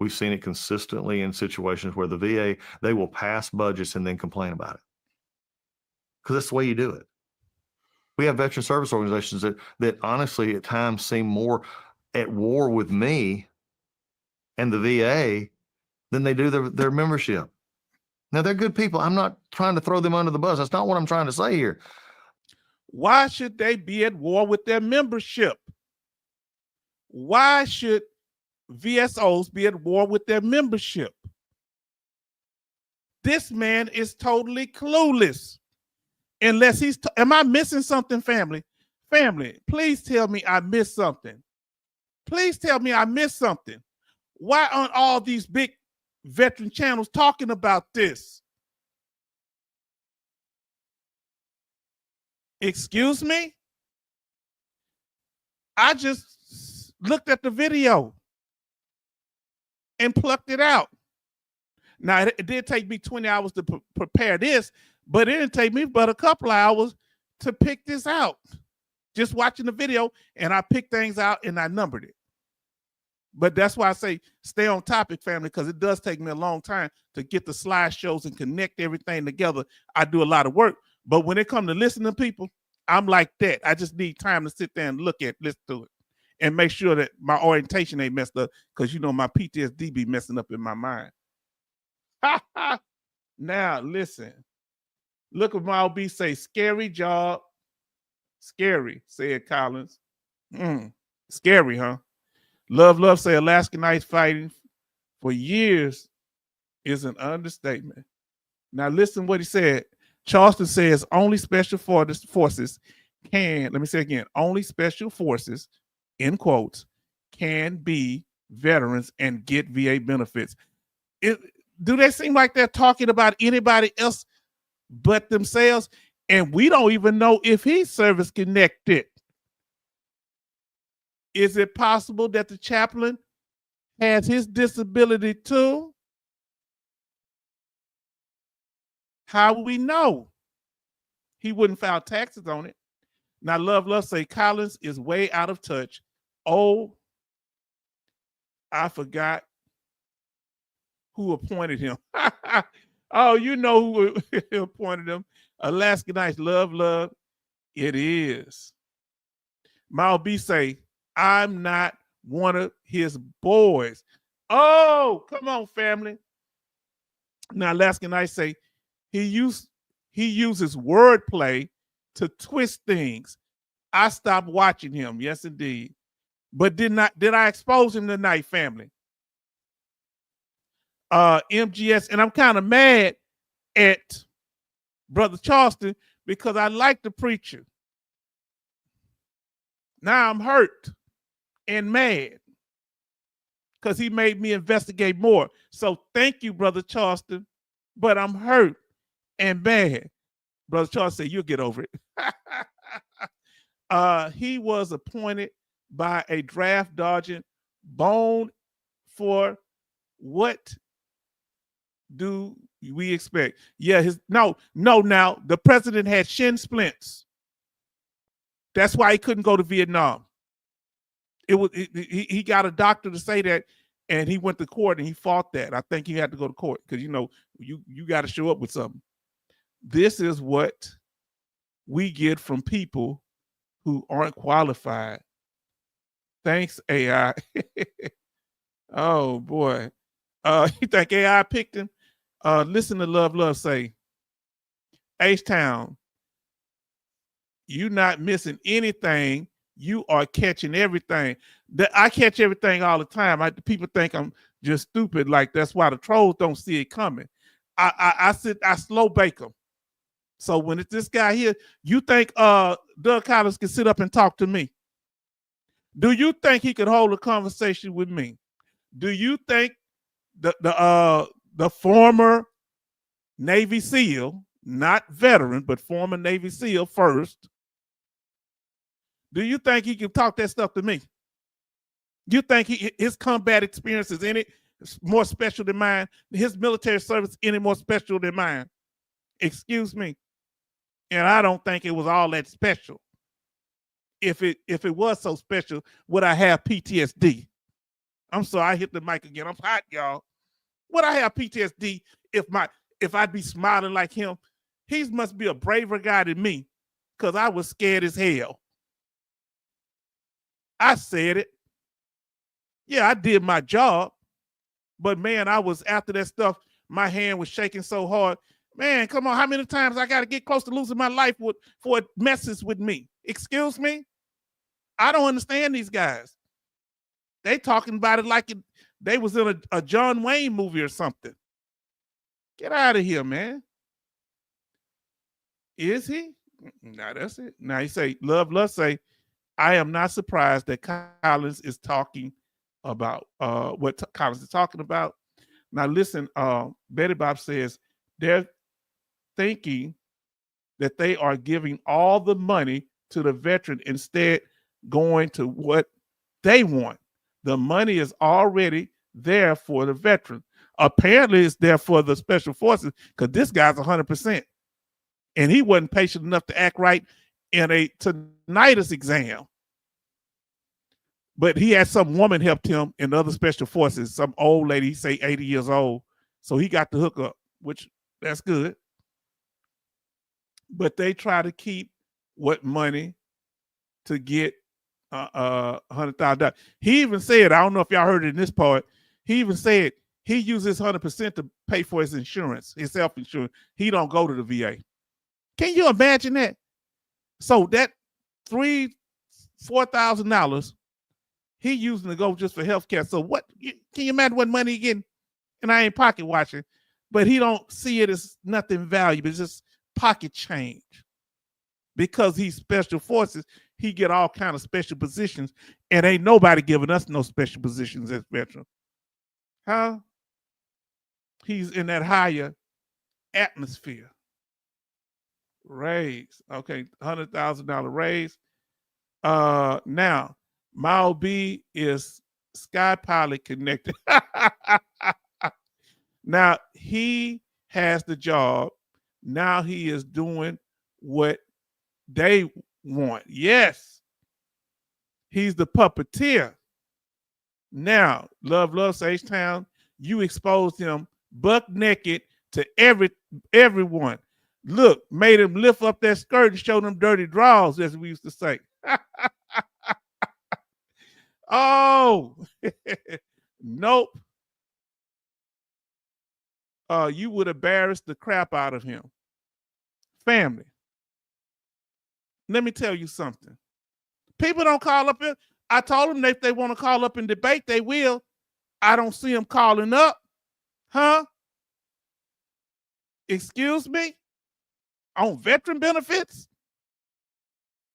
[SPEAKER 3] We've seen it consistently in situations where the VA, they will pass budgets and then complain about it. Because that's the way you do it. We have veteran service organizations that honestly at times seem more at war with me and the VA than they do their membership. Now, they're good people. I'm not trying to throw them under the bus. That's not what I'm trying to say here.
[SPEAKER 1] Why should they be at war with their membership? Why should VSOs be at war with their membership? This man is totally clueless. Unless he's, am I missing something, family? Family, please tell me I missed something. Please tell me I missed something. Why aren't all these big veteran channels talking about this? Excuse me? I just looked at the video and plucked it out. Now, it did take me 20 hours to prepare this, but it didn't take me but a couple of hours to pick this out. Just watching the video, and I picked things out and I numbered it. But that's why I say stay on topic, family, because it does take me a long time to get the slideshows and connect everything together. I do a lot of work. But when it comes to listening to people, I'm like that. I just need time to sit there and listen to it, and make sure that my orientation ain't messed up, because you know my PTSD be messing up in my mind. Now, listen. Look at my OB say, scary job. Scary, said Collins. Scary, huh? Love say Alaskanites fighting for years is an understatement. Now, listen what he said. Charleston says only special forces can, let me say again, only special forces, in quotes, can be veterans and get VA benefits. Do they seem like they're talking about anybody else but themselves? And we don't even know if he's service connected. Is it possible that the chaplain has his disability too? How will we know? He wouldn't file taxes on it. Now, Love say Collins is way out of touch. Oh, I forgot who appointed him. Oh, you know who appointed him. Alaska Nights, Love. It is. Mal B say, I'm not one of his boys. Oh, come on, family. Now, Alaska Nights say he uses wordplay to twist things. I stopped watching him. Yes, indeed. But did I expose him tonight, family? MGS, and I'm kind of mad at Brother Charleston because I like the preacher. Now I'm hurt and mad because he made me investigate more. So thank you, Brother Charleston, but I'm hurt and mad. Brother Charleston said, you'll get over it. He was appointed by a draft dodging bone for what do we expect? Yeah, no. Now the president had shin splints. That's why he couldn't go to Vietnam. He got a doctor to say that, and he went to court and he fought that. I think he had to go to court because you got to show up with something. This is what we get from people who aren't qualified. Thanks, AI. Oh boy. You think AI picked him? Listen to Love say, H-Town, you not missing anything. You are catching everything. I catch everything all the time. People think I'm just stupid. Like that's why the trolls don't see it coming. I slow bake them. So when it's this guy here, you think Doug Collins can sit up and talk to me? Do you think he could hold a conversation with me? Do you think the former Navy SEAL, not veteran, but former Navy SEAL first, do you think he can talk that stuff to me? You think his combat experience is any more special than mine? His military service any more special than mine? Excuse me. And I don't think it was all that special. If it was so special, would I have PTSD? I'm sorry, I hit the mic again. I'm hot, y'all. Would I have PTSD if I'd be smiling like him? He must be a braver guy than me, because I was scared as hell. I said it. Yeah, I did my job. But man, I was after that stuff, my hand was shaking so hard. Man, come on, how many times I got to get close to losing my life for it messes with me? Excuse me? I don't understand these guys. They talking about it like they was in a John Wayne movie or something. Get out of here, man. Is he? No, that's it. Now he say, Love say, I am not surprised that Collins is talking about what Collins is talking about. Now listen, Betty Bob says they're thinking that they are giving all the money to the veteran instead going to what they want. The money is already there for the veteran. Apparently it's there for the special forces because this guy's 100%. And he wasn't patient enough to act right in a tinnitus exam. But he had some woman helped him in the other special forces, some old lady, say 80 years old. So he got the hookup, which that's good. But they try to keep what money to get $100,000. He even said, I don't know if y'all heard it in this part, he even said he uses 100% to pay for his insurance, his self-insurance. He don't go to the VA. Can you imagine that? So that $4,000 he using to go just for healthcare. So what can you imagine what money he getting? And I ain't pocket watching, but he don't see it as nothing valuable. It's just pocket change. Because he's special forces, he get all kind of special positions, and ain't nobody giving us no special positions as veterans. Huh? He's in that higher atmosphere. Raise. Okay, $100,000 raise. Now, Mile B is Sky Pilot connected. Now, he has the job. Now he is doing what they want. Yes, he's the puppeteer. Now, Love H-Town, you exposed him buck naked to everyone. Look, made him lift up that skirt and show them dirty draws, as we used to say. Oh, nope. You would embarrass the crap out of him. Family, let me tell you something. People don't call up here. I told them that if they want to call up and debate, they will. I don't see them calling up. Huh? Excuse me? On veteran benefits?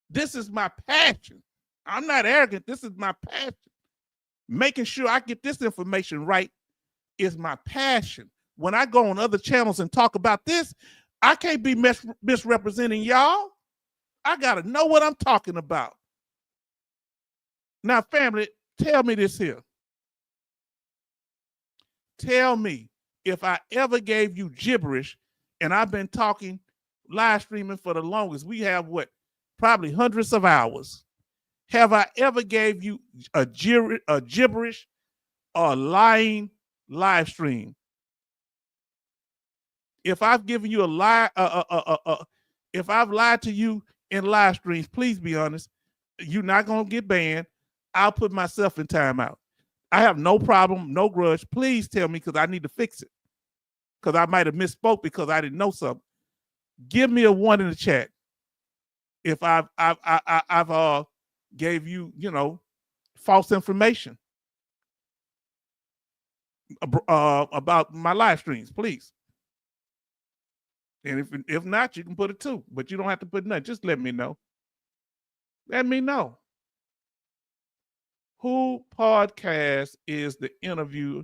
[SPEAKER 1] This is my passion. I'm not arrogant. This is my passion. Making sure I get this information right is my passion. When I go on other channels and talk about this, I can't be misrepresenting y'all. I got to know what I'm talking about. Now, family, tell me this here. Tell me if I ever gave you gibberish, and I've been talking, live streaming for the longest. We have what? Probably hundreds of hours. Have I ever gave you a gibberish or lying live stream? If I've given you a lie, if I've lied to you in live streams, please be honest. You're not going to get banned. I'll put myself in timeout. I have no problem, no grudge. Please tell me because I need to fix it. Because I might have misspoke because I didn't know something. Give me a 1 in the chat if I've gave you, false information about my live streams, please. And if not, you can put a 2, but you don't have to put nothing. Just let me know. Let me know. Who podcast is the interview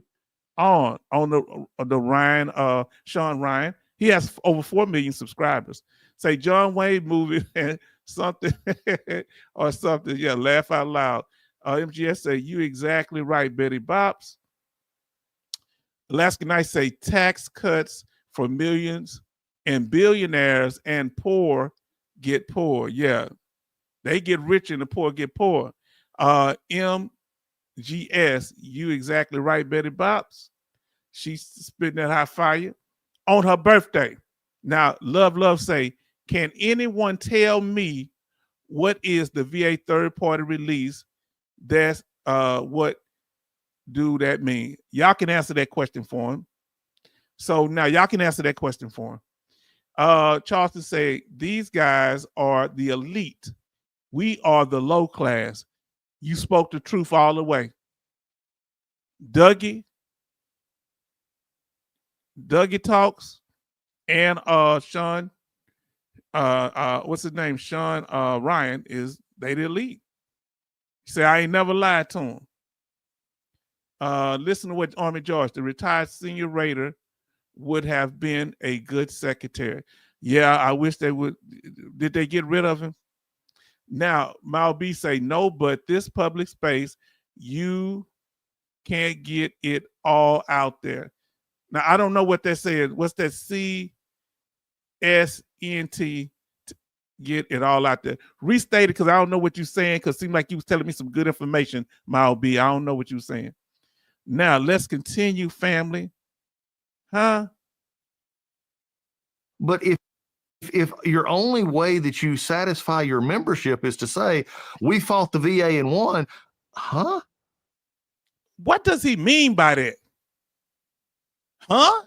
[SPEAKER 1] on the Ryan, Sean Ryan? He has over 4 million subscribers. Say John Wayne movie and something or something. Yeah, laugh out loud. MGS say, you exactly right, Betty Bops. Alaska Knight say tax cuts for millions and billionaires and poor get poor. Yeah, they get rich and the poor get poor. MGS, you exactly right, Betty Bops. She's spitting that hot fire on her birthday. Now, Love say, can anyone tell me what is the VA third-party release? That's what do that mean? Y'all can answer that question for him. So now y'all can answer that question for him. Charleston say, these guys are the elite. We are the low class. You spoke the truth all the way. Dougie talks and Sean, what's his name? Sean Ryan they the elite. He said, I ain't never lied to him. Listen to what Army George, the retired senior Raider, would have been a good secretary. Yeah, I wish they would. Did they get rid of him? Now, Mal B say, no, but this public space, you can't get it all out there. Now, I don't know what that said. What's that CSNT? Get it all out there. Restate it because I don't know what you're saying because it seemed like you was telling me some good information, Mal B. I don't know what you're saying. Now, let's continue, family. Huh?
[SPEAKER 3] But if your only way that you satisfy your membership is to say, we fought the VA and won, huh?
[SPEAKER 1] What does he mean by that? Huh?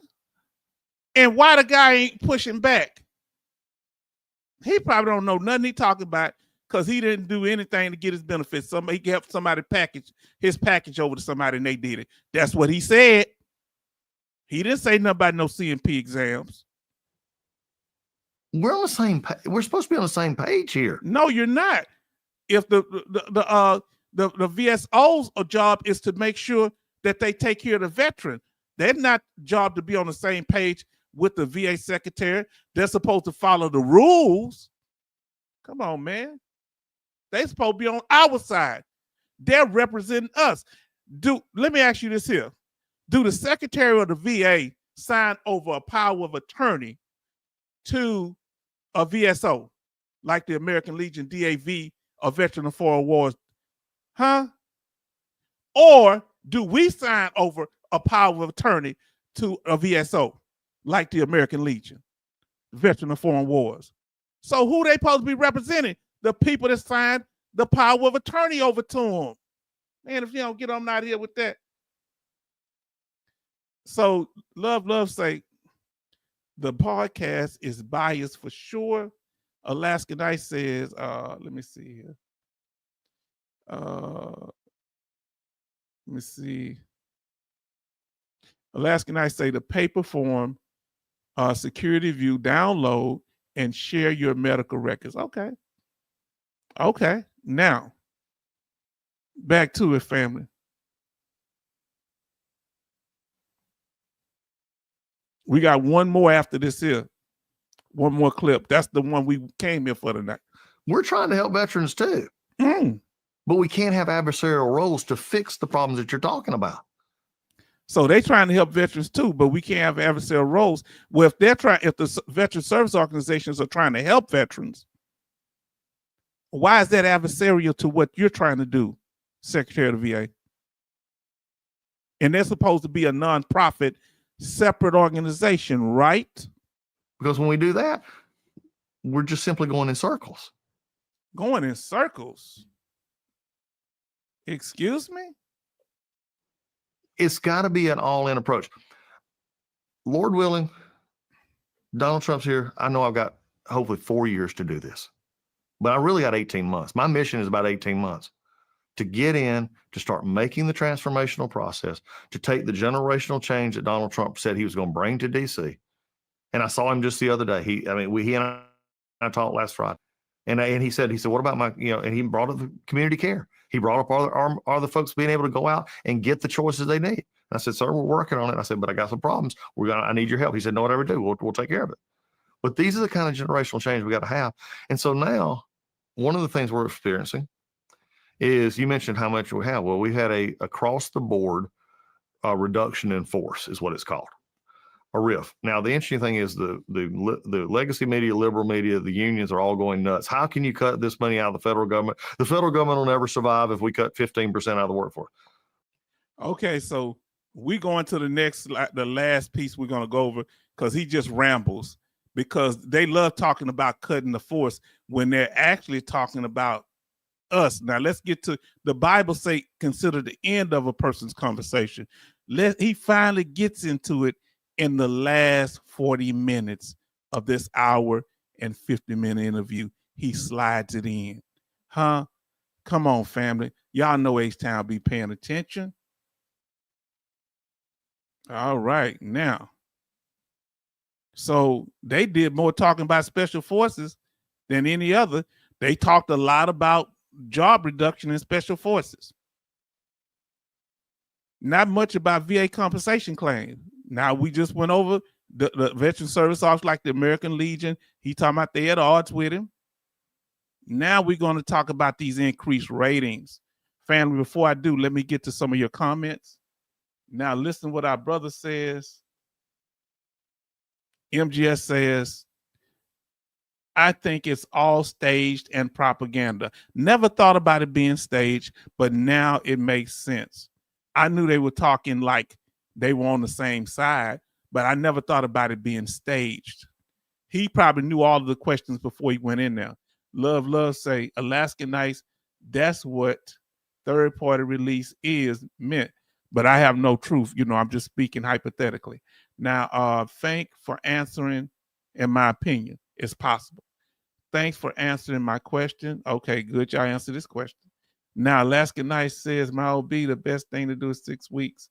[SPEAKER 1] And why the guy ain't pushing back? He probably don't know nothing he talking about because he didn't do anything to get his benefits. He gave somebody his package over to somebody and they did it. That's what he said. He didn't say nothing about no CMP exams.
[SPEAKER 3] We're on the same page. We're supposed to be on the same page here.
[SPEAKER 1] No, you're not. If the VSO's job is to make sure that they take care of the veteran, they're not job to be on the same page with the VA secretary. They're supposed to follow the rules. Come on, man. They're supposed to be on our side. They're representing us. Let me ask you this here. Do the secretary of the VA sign over a power of attorney to a VSO, like the American Legion, DAV, or Veteran of Foreign Wars? Huh? Or do we sign over a power of attorney to a VSO, like the American Legion, Veteran of Foreign Wars? So who they supposed to be representing? The people that signed the power of attorney over to them. Man, if you don't get on out here with that. So love say the podcast is biased for sure. Alaska Knight says, let me see here. Let me see. Alaska Knight say the paper form, security view, download, and share your medical records. Okay. Now, back to it, family. We got one more after this here. One more clip. That's the one we came here for tonight.
[SPEAKER 3] We're trying to help veterans too. But we can't have adversarial roles to fix the problems that you're talking about.
[SPEAKER 1] So they're trying to help veterans too, but we can't have adversarial roles. Well, if the veteran service organizations are trying to help veterans, why is that adversarial to what you're trying to do, Secretary of the VA? And they're supposed to be a nonprofit, separate organization, right?
[SPEAKER 3] Because when we do that, we're just simply going in circles.
[SPEAKER 1] Going in circles? Excuse me?
[SPEAKER 3] It's got to be an all-in approach. Lord willing, Donald Trump's here. I know I've got hopefully 4 years to do this, but I really got 18 months. My mission is about 18 months to get in, to start making the transformational process, to take the generational change that Donald Trump said he was going to bring to DC. And I saw him just the other day. He and I talked last Friday, and he said, what about my, and he brought up the community care. He brought up are the folks being able to go out and get the choices they need. And I said, sir, we're working on it. I said, but I got some problems. I need your help. He said, no, whatever do, we'll take care of it. But these are the kind of generational change we got to have. And so now, one of the things we're experiencing is, you mentioned how much we have. Well, we had a across the board reduction in force, is what it's called. A RIF. Now, the interesting thing is the legacy media, liberal media, the unions are all going nuts. How can you cut this money out of the federal government? The federal government will never survive if we cut 15% out of the workforce.
[SPEAKER 1] Okay, so we going to the last piece we're going to go over, because he just rambles, because they love talking about cutting the force when they're actually talking about us. Now, let's get to the Bible say consider the end of a person's conversation. He finally gets into it in the last 40 minutes of this hour and 50-minute interview. He slides it in. Huh? Come on, family. Y'all know H-Town be paying attention. All right, now. So they did more talking about special forces than any other. They talked a lot about job reduction in special forces. Not much about VA compensation claims. Now, we just went over the veteran service officers like the American Legion. He talking about they at odds with him. Now we're going to talk about these increased ratings. Family, before I do, let me get to some of your comments. Now, listen to what our brother says. MGS says, I think it's all staged and propaganda. Never thought about it being staged, but now it makes sense. I knew they were talking like they were on the same side, but I never thought about it being staged. He probably knew all of the questions before he went in there. Love say, Alaska Nights, that's what third-party release is meant. But I have no truth. I'm just speaking hypothetically. Now, thank for answering, in my opinion, it's possible. Thanks for answering my question. Okay, good. Y'all answer this question. Now, Alaska Nice says, my OB, the best thing to do is 6 weeks.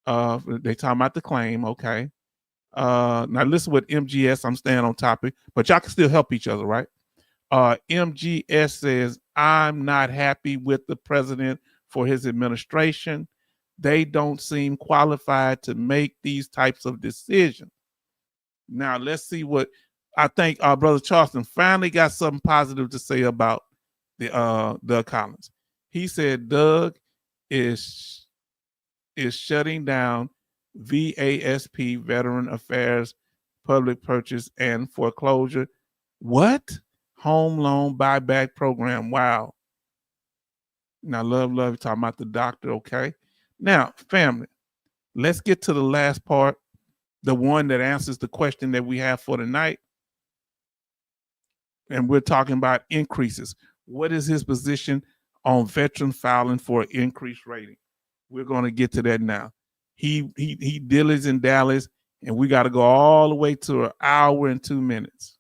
[SPEAKER 1] They talking about the claim. Okay. Now listen with MGS. I'm staying on topic, but y'all can still help each other, right? MGS says, I'm not happy with the president for his administration. They don't seem qualified to make these types of decisions. Now let's see what I think our brother Charleston finally got something positive to say about the Doug Collins. He said Doug is shutting down VASP, Veteran Affairs, Public Purchase and Foreclosure. What? Home loan buyback program. Wow. Now, love, you're talking about the doctor, okay? Now, family, let's get to the last part, the one that answers the question that we have for tonight. And we're talking about increases. What is his position on veteran filing for an increased rating? We're going to get to that now. He dillies and dallies, and we got to go all the way to an hour and 2 minutes.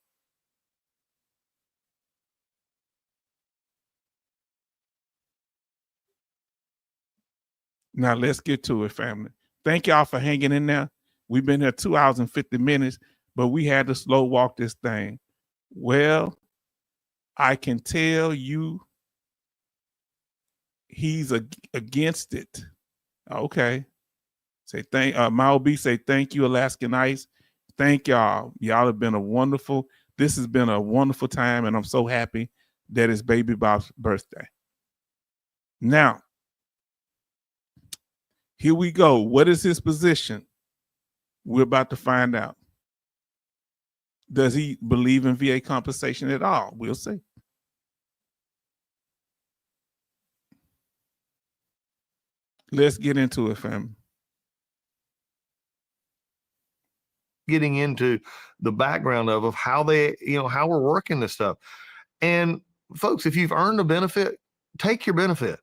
[SPEAKER 1] Now let's get to it, family. Thank y'all for hanging in there. We've been here 2 hours and 50 minutes, but we had to slow walk this thing. Well, I can tell you he's against it. Okay. Say thank my OB say thank you, Alaskan Ice. Thank y'all. Y'all have been this has been a wonderful time, and I'm so happy that it's Baby Bob's birthday. Now, here we go. What is his position? We're about to find out. Does he believe in VA compensation at all? We'll see. Let's get into it, fam.
[SPEAKER 3] Getting into the background of how they, how we're working this stuff. And folks, if you've earned a benefit, take your benefit.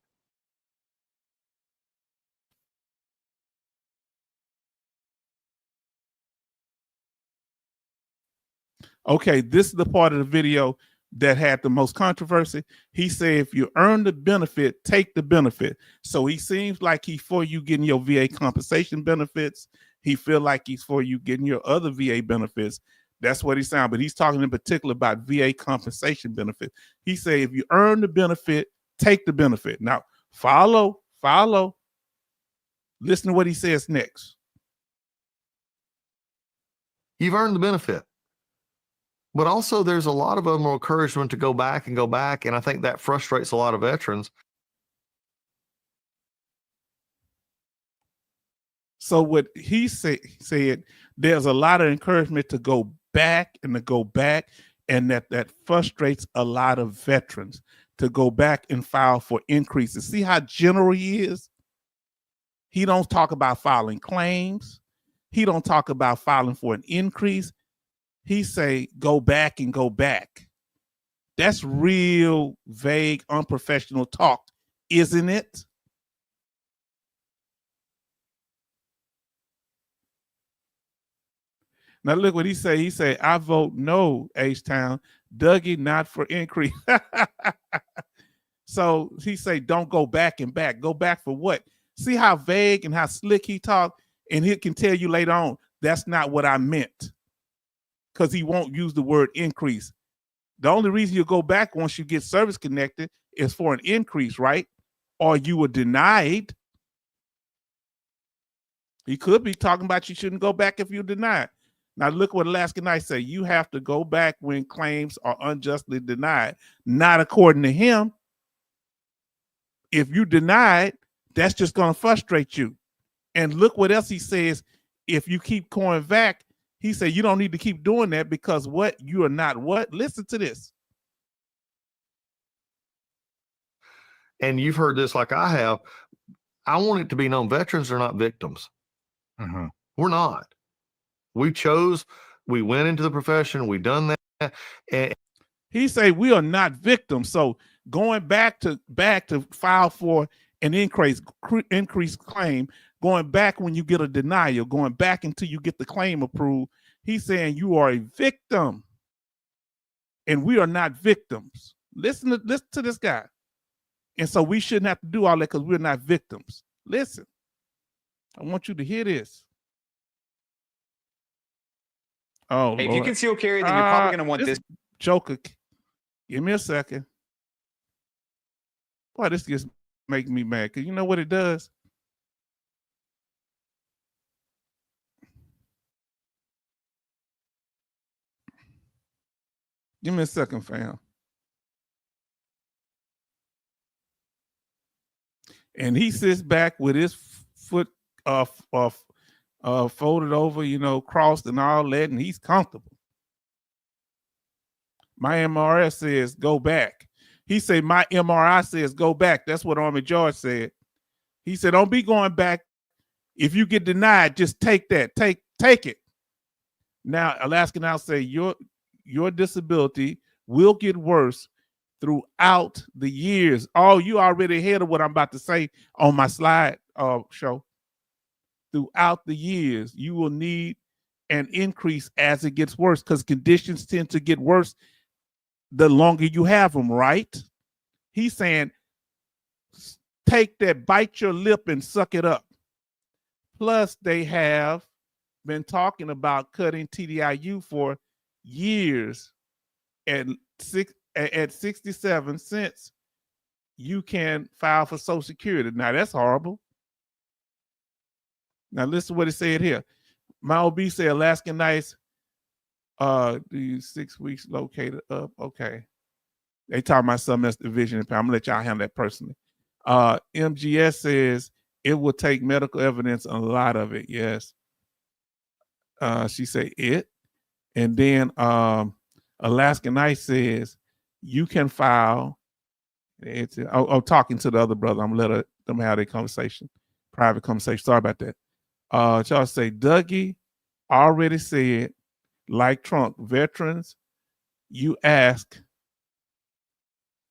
[SPEAKER 1] Okay, this is the part of the video that had the most controversy. He said, if you earn the benefit, take the benefit. So he seems like he's for you getting your VA compensation benefits. He feel like he's for you getting your other VA benefits. That's what he sounds. But he's talking in particular about VA compensation benefit. He said, if you earn the benefit, take the benefit. Now, follow. Listen to what he says next.
[SPEAKER 3] You've earned the benefit. But also there's a lot of them encouragement to go back. And I think that frustrates a lot of veterans.
[SPEAKER 1] So what he said, there's a lot of encouragement to go back, and that frustrates a lot of veterans to go back and file for increases. See how general he is? He don't talk about filing claims. He don't talk about filing for an increase. He say, go back and go back. That's real vague, unprofessional talk, isn't it? Now look what he say. He say, I vote no, H-Town. Dougie, not for increase. So he say, don't go back and back. Go back for what? See how vague and how slick he talk? And he can tell you later on, that's not what I meant. Because he won't use the word increase. The only reason you go back once you get service connected is for an increase, right? Or you were denied. He could be talking about you shouldn't go back if you're denied. Now look what Alaskan Knight say. You have to go back when claims are unjustly denied. Not according to him. If you denied, that's just going to frustrate you. And look what else he says. If you keep going back, he said you don't need to keep doing that because what? You are not what? Listen to this.
[SPEAKER 3] And you've heard this like I have. I want it to be known veterans are not victims.
[SPEAKER 2] Mm-hmm.
[SPEAKER 3] We're not. We went into the profession, we done that. And
[SPEAKER 1] he say we are not victims. So going back to file for an increased claim, going back when you get a denial, going back until you get the claim approved, he's saying you are a victim. And we are not victims. Listen to this guy. And so we shouldn't have to do all that because we're not victims. Listen, I want you to hear this. Oh,
[SPEAKER 4] hey, if
[SPEAKER 1] Lord.
[SPEAKER 4] you conceal carry, then you're probably going to want this.
[SPEAKER 1] Joker, give me a second. Boy, this just makes me mad because you know what it does? Give me a second, fam. And he sits back with his foot folded over, crossed and all that, and he's comfortable. My MRS says go back. He said my MRI says go back. That's what Army George said. He said don't be going back. If you get denied, just take that. Take it. Now, Alaska now say your disability will get worse throughout the years. Oh, you already ahead of what I'm about to say on my slide show. Throughout the years, you will need an increase as it gets worse because conditions tend to get worse the longer you have them, right? He's saying, take that, bite your lip and suck it up. Plus, they have been talking about cutting TDIU for years. At 67 cents, you can file for Social Security. Now, that's horrible. Now, listen to what it said here. My OB said Alaskan Nights, 6 weeks located up. Okay. They talking about something that's division. I'm going to let y'all handle that personally. MGS says it will take medical evidence, a lot of it. Yes. She said it. And then Alaskan Night says you can file. Talking to the other brother. I'm going to let them have their conversation, private conversation. Sorry about that. Charles say Dougie already said, like Trump, veterans, you ask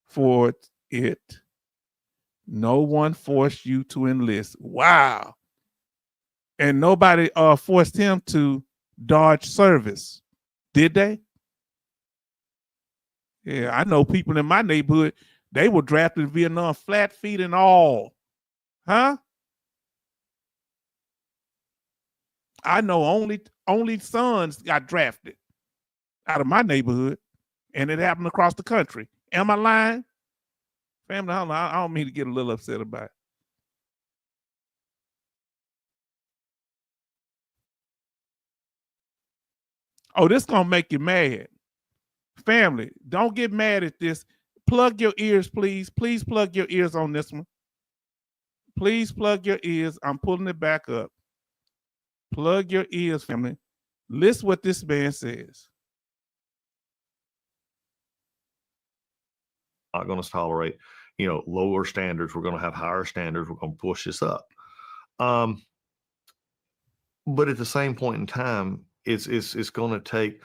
[SPEAKER 1] for it. No one forced you to enlist. Wow. And nobody forced him to dodge service. Did they? Yeah, I know people in my neighborhood, they were drafted in Vietnam, flat feet and all. Huh? I know only sons got drafted out of my neighborhood, and it happened across the country. Am I lying? Family, I don't mean to get a little upset about it. Oh, this gonna make you mad. Family, don't get mad at this. Plug your ears, please. Please plug your ears on this one. Please plug your ears. I'm pulling it back up. Plug your ears, family. Listen what this man says.
[SPEAKER 3] Not going to tolerate, lower standards. We're going to have higher standards. We're going to push this up. But at the same point in time, it's going to take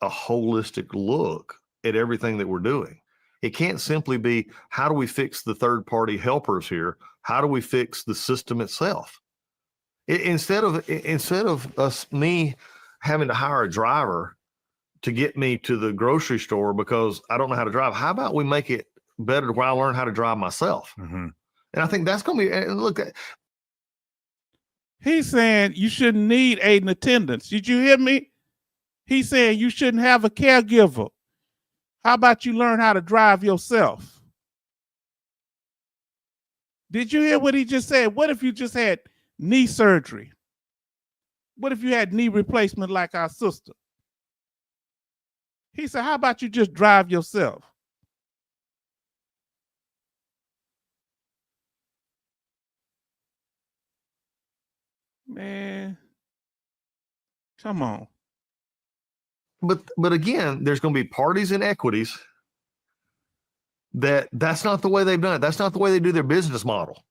[SPEAKER 3] a holistic look at everything that we're doing. It can't simply be, how do we fix the third party helpers here? How do we fix the system itself? Instead of me having to hire a driver to get me to the grocery store because I don't know how to drive, how about we make it better where I learn how to drive myself? Mm-hmm. And I think that's going to be, and look,
[SPEAKER 1] he's saying you shouldn't need aid and attendance. Did you hear me? He's saying you shouldn't have a caregiver. How about you learn how to drive yourself? Did you hear what he just said? What if you just had knee surgery? What if you had knee replacement like our sister? He said, how about you just drive yourself? Man, come on.
[SPEAKER 3] But again, there's going to be parties and equities that's not the way they've done it. That's not the way they do their business model.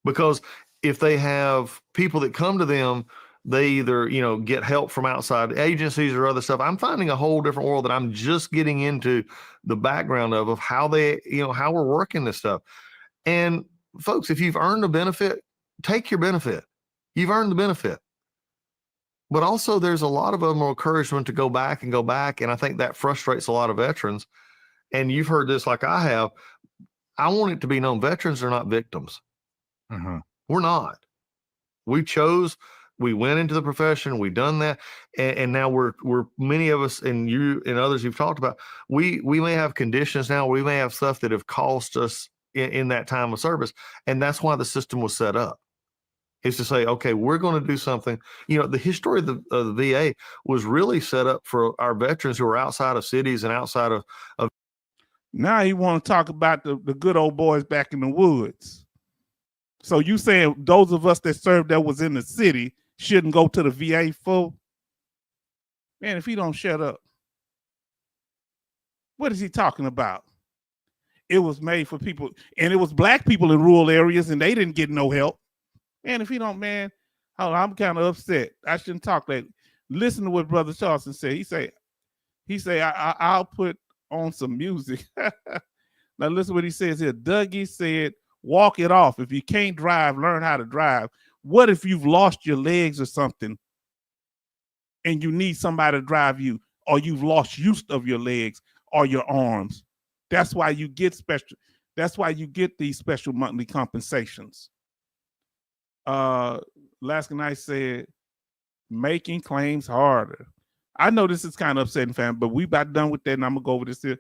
[SPEAKER 3] Because if they have people that come to them, they either, get help from outside agencies or other stuff. I'm finding a whole different world that I'm just getting into the background of how they, how we're working this stuff. And folks, if you've earned a benefit, take your benefit. You've earned the benefit. But also there's a lot of them encouragement to go back. And I think that frustrates a lot of veterans. And you've heard this like I have. I want it to be known veterans are not victims. Mm-hmm. We're not. We went into the profession, we've done that. And now we're many of us, and you and others you've talked about, we may have conditions now, we may have stuff that have cost us in that time of service. And that's why the system was set up. is to say, okay, we're going to do something. You know, the history of the VA was really set up for our veterans who are outside of cities and outside of.
[SPEAKER 1] Now you want to talk about the good old boys back in the woods. So you saying those of us that served that was in the city shouldn't go to the VA full? Man, if he don't shut up. What is he talking about? It was made for people, and it was black people in rural areas, and they didn't get no help. Man, if he don't, man, I'm kind of upset. I shouldn't talk like. Listen to what Brother Charleston said. He say, I'll put on some music. Now listen what he says here. Dougie said, walk it off. If you can't drive, learn how to drive. What if you've lost your legs or something and you need somebody to drive you, or you've lost use of your legs or your arms? That's why you get special. That's why you get these special monthly compensations. Last night said, making claims harder. I know this is kind of upsetting, fam, but we about done with that, and I'm gonna go over this here.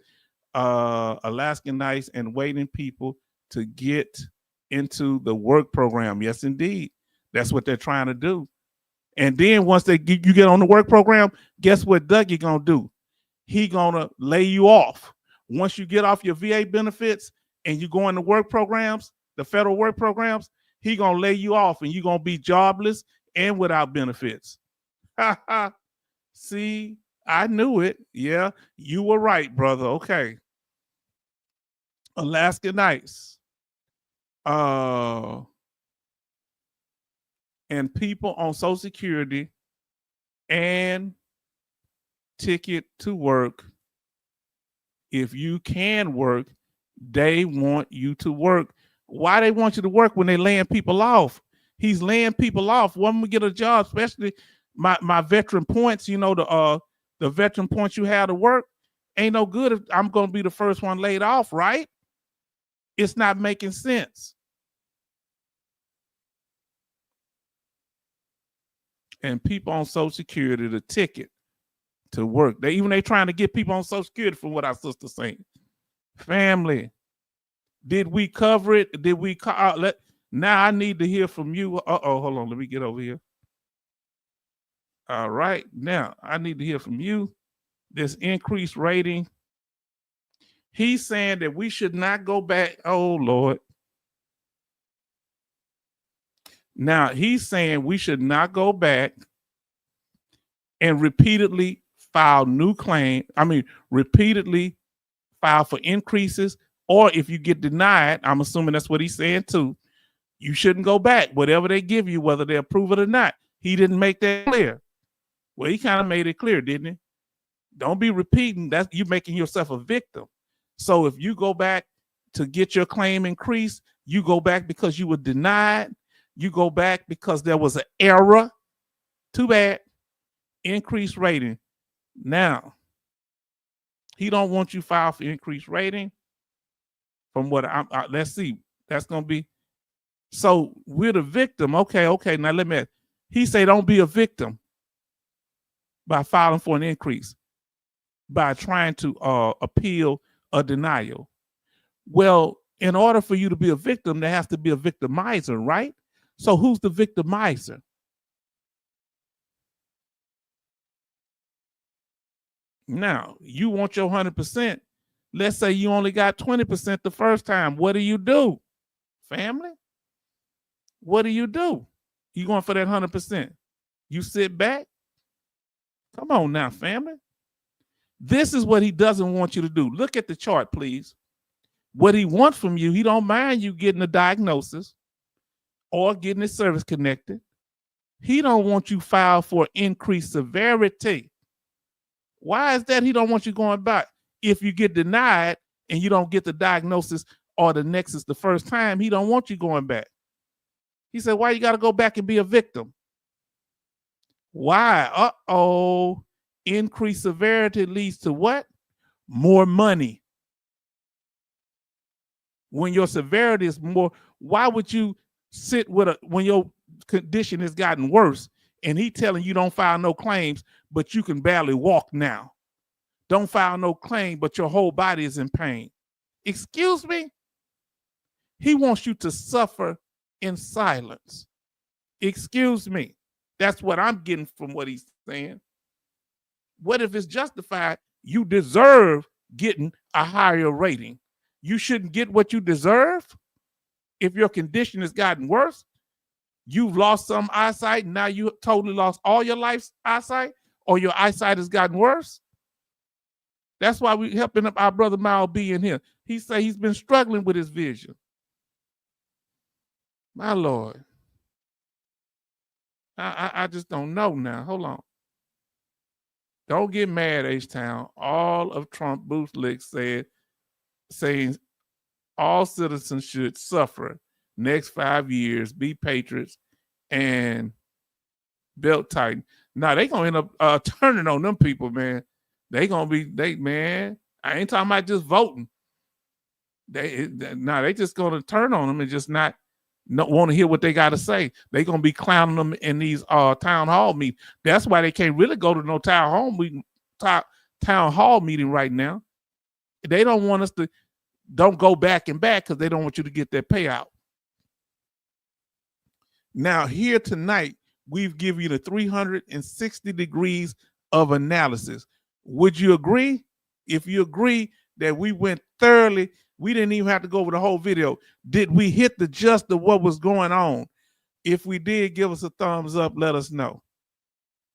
[SPEAKER 1] Alaskan Nights and waiting people to get into the work program. Yes, indeed. That's what they're trying to do. And then once you get on the work program, guess what Dougie gonna do? He gonna lay you off. Once you get off your VA benefits and you go into work programs, the federal work programs, he gonna lay you off and you're gonna be jobless and without benefits. See, I knew it. Yeah, you were right, brother. Okay. Alaska Nights. And people on Social Security and ticket to work. If you can work, they want you to work. Why they want you to work when they laying people off? He's laying people off. When we get a job, especially my veteran points, you know, the veteran points you have to work ain't no good if I'm going to be the first one laid off, right? It's not making sense. And people on Social Security, the ticket to work. They trying to get people on Social Security, from what our sister's saying. Family, did we cover it? Did we? Now I need to hear from you. Hold on. Let me get over here. All right. Now I need to hear from you. This increased rating. He's saying that we should not go back. Oh, Lord. Now he's saying we should not go back and repeatedly file new claim. Repeatedly file for increases, or if you get denied, I'm assuming that's what he's saying too, you shouldn't go back. Whatever they give you, whether they approve it or not. He didn't make that clear. Well, he kind of made it clear, didn't he? Don't be repeating. That's you making yourself a victim. So if you go back to get your claim increased, you go back because you were denied. You go back because there was an error. Too bad. Increased rating. Now, he don't want you file for increased rating. From what let's see. That's going to be. So we're the victim. Okay. Now let me. He say don't be a victim by filing for an increase, by trying to appeal a denial. Well, in order for you to be a victim, there has to be a victimizer, right? So who's the victimizer? Now, you want your 100%. Let's say you only got 20% the first time. What do you do, family? What do? You going for that 100%? You sit back? Come on now, family. This is what he doesn't want you to do. Look at the chart, please. What he wants from you, he don't mind you getting a diagnosis or getting his service connected. He don't want you file for increased severity. Why is that? He don't want you going back. If you get denied and you don't get the diagnosis or the nexus the first time, he don't want you going back. He said, why you got to go back and be a victim? Why? Increased severity leads to what? More money. When your severity is more, why would you sit with when your condition has gotten worse and he telling you don't file no claims, but you can barely walk now? Don't file no claim, but your whole body is in pain. Excuse me? He wants you to suffer in silence. Excuse me. That's what I'm getting from what he's saying. What if it's justified? You deserve getting a higher rating. You shouldn't get what you deserve if your condition has gotten worse. You've lost some eyesight, and now you totally lost all your life's eyesight, or your eyesight has gotten worse. That's why we're helping up our brother Mal B in here. He say he's been struggling with his vision. My Lord. I just don't know now. Hold on. Don't get mad, H-Town. All of Trump bootlicks saying all citizens should suffer next 5 years, be patriots, and belt tighten. Now they gonna end up turning on them people, man. They man. I ain't talking about just voting. They just gonna turn on them and just not want to hear what they got to say. They gonna be clowning them in these town hall meetings. That's why they can't really go to no town hall meeting right now. They don't want us to don't go back and back because they don't want you to get their payout. Now here tonight, we've given you the 360 degrees of analysis. Would you agree? If you agree that we went thoroughly, we didn't even have to go over the whole video. Did we hit the gist of what was going on? If we did, give us a thumbs up. Let us know.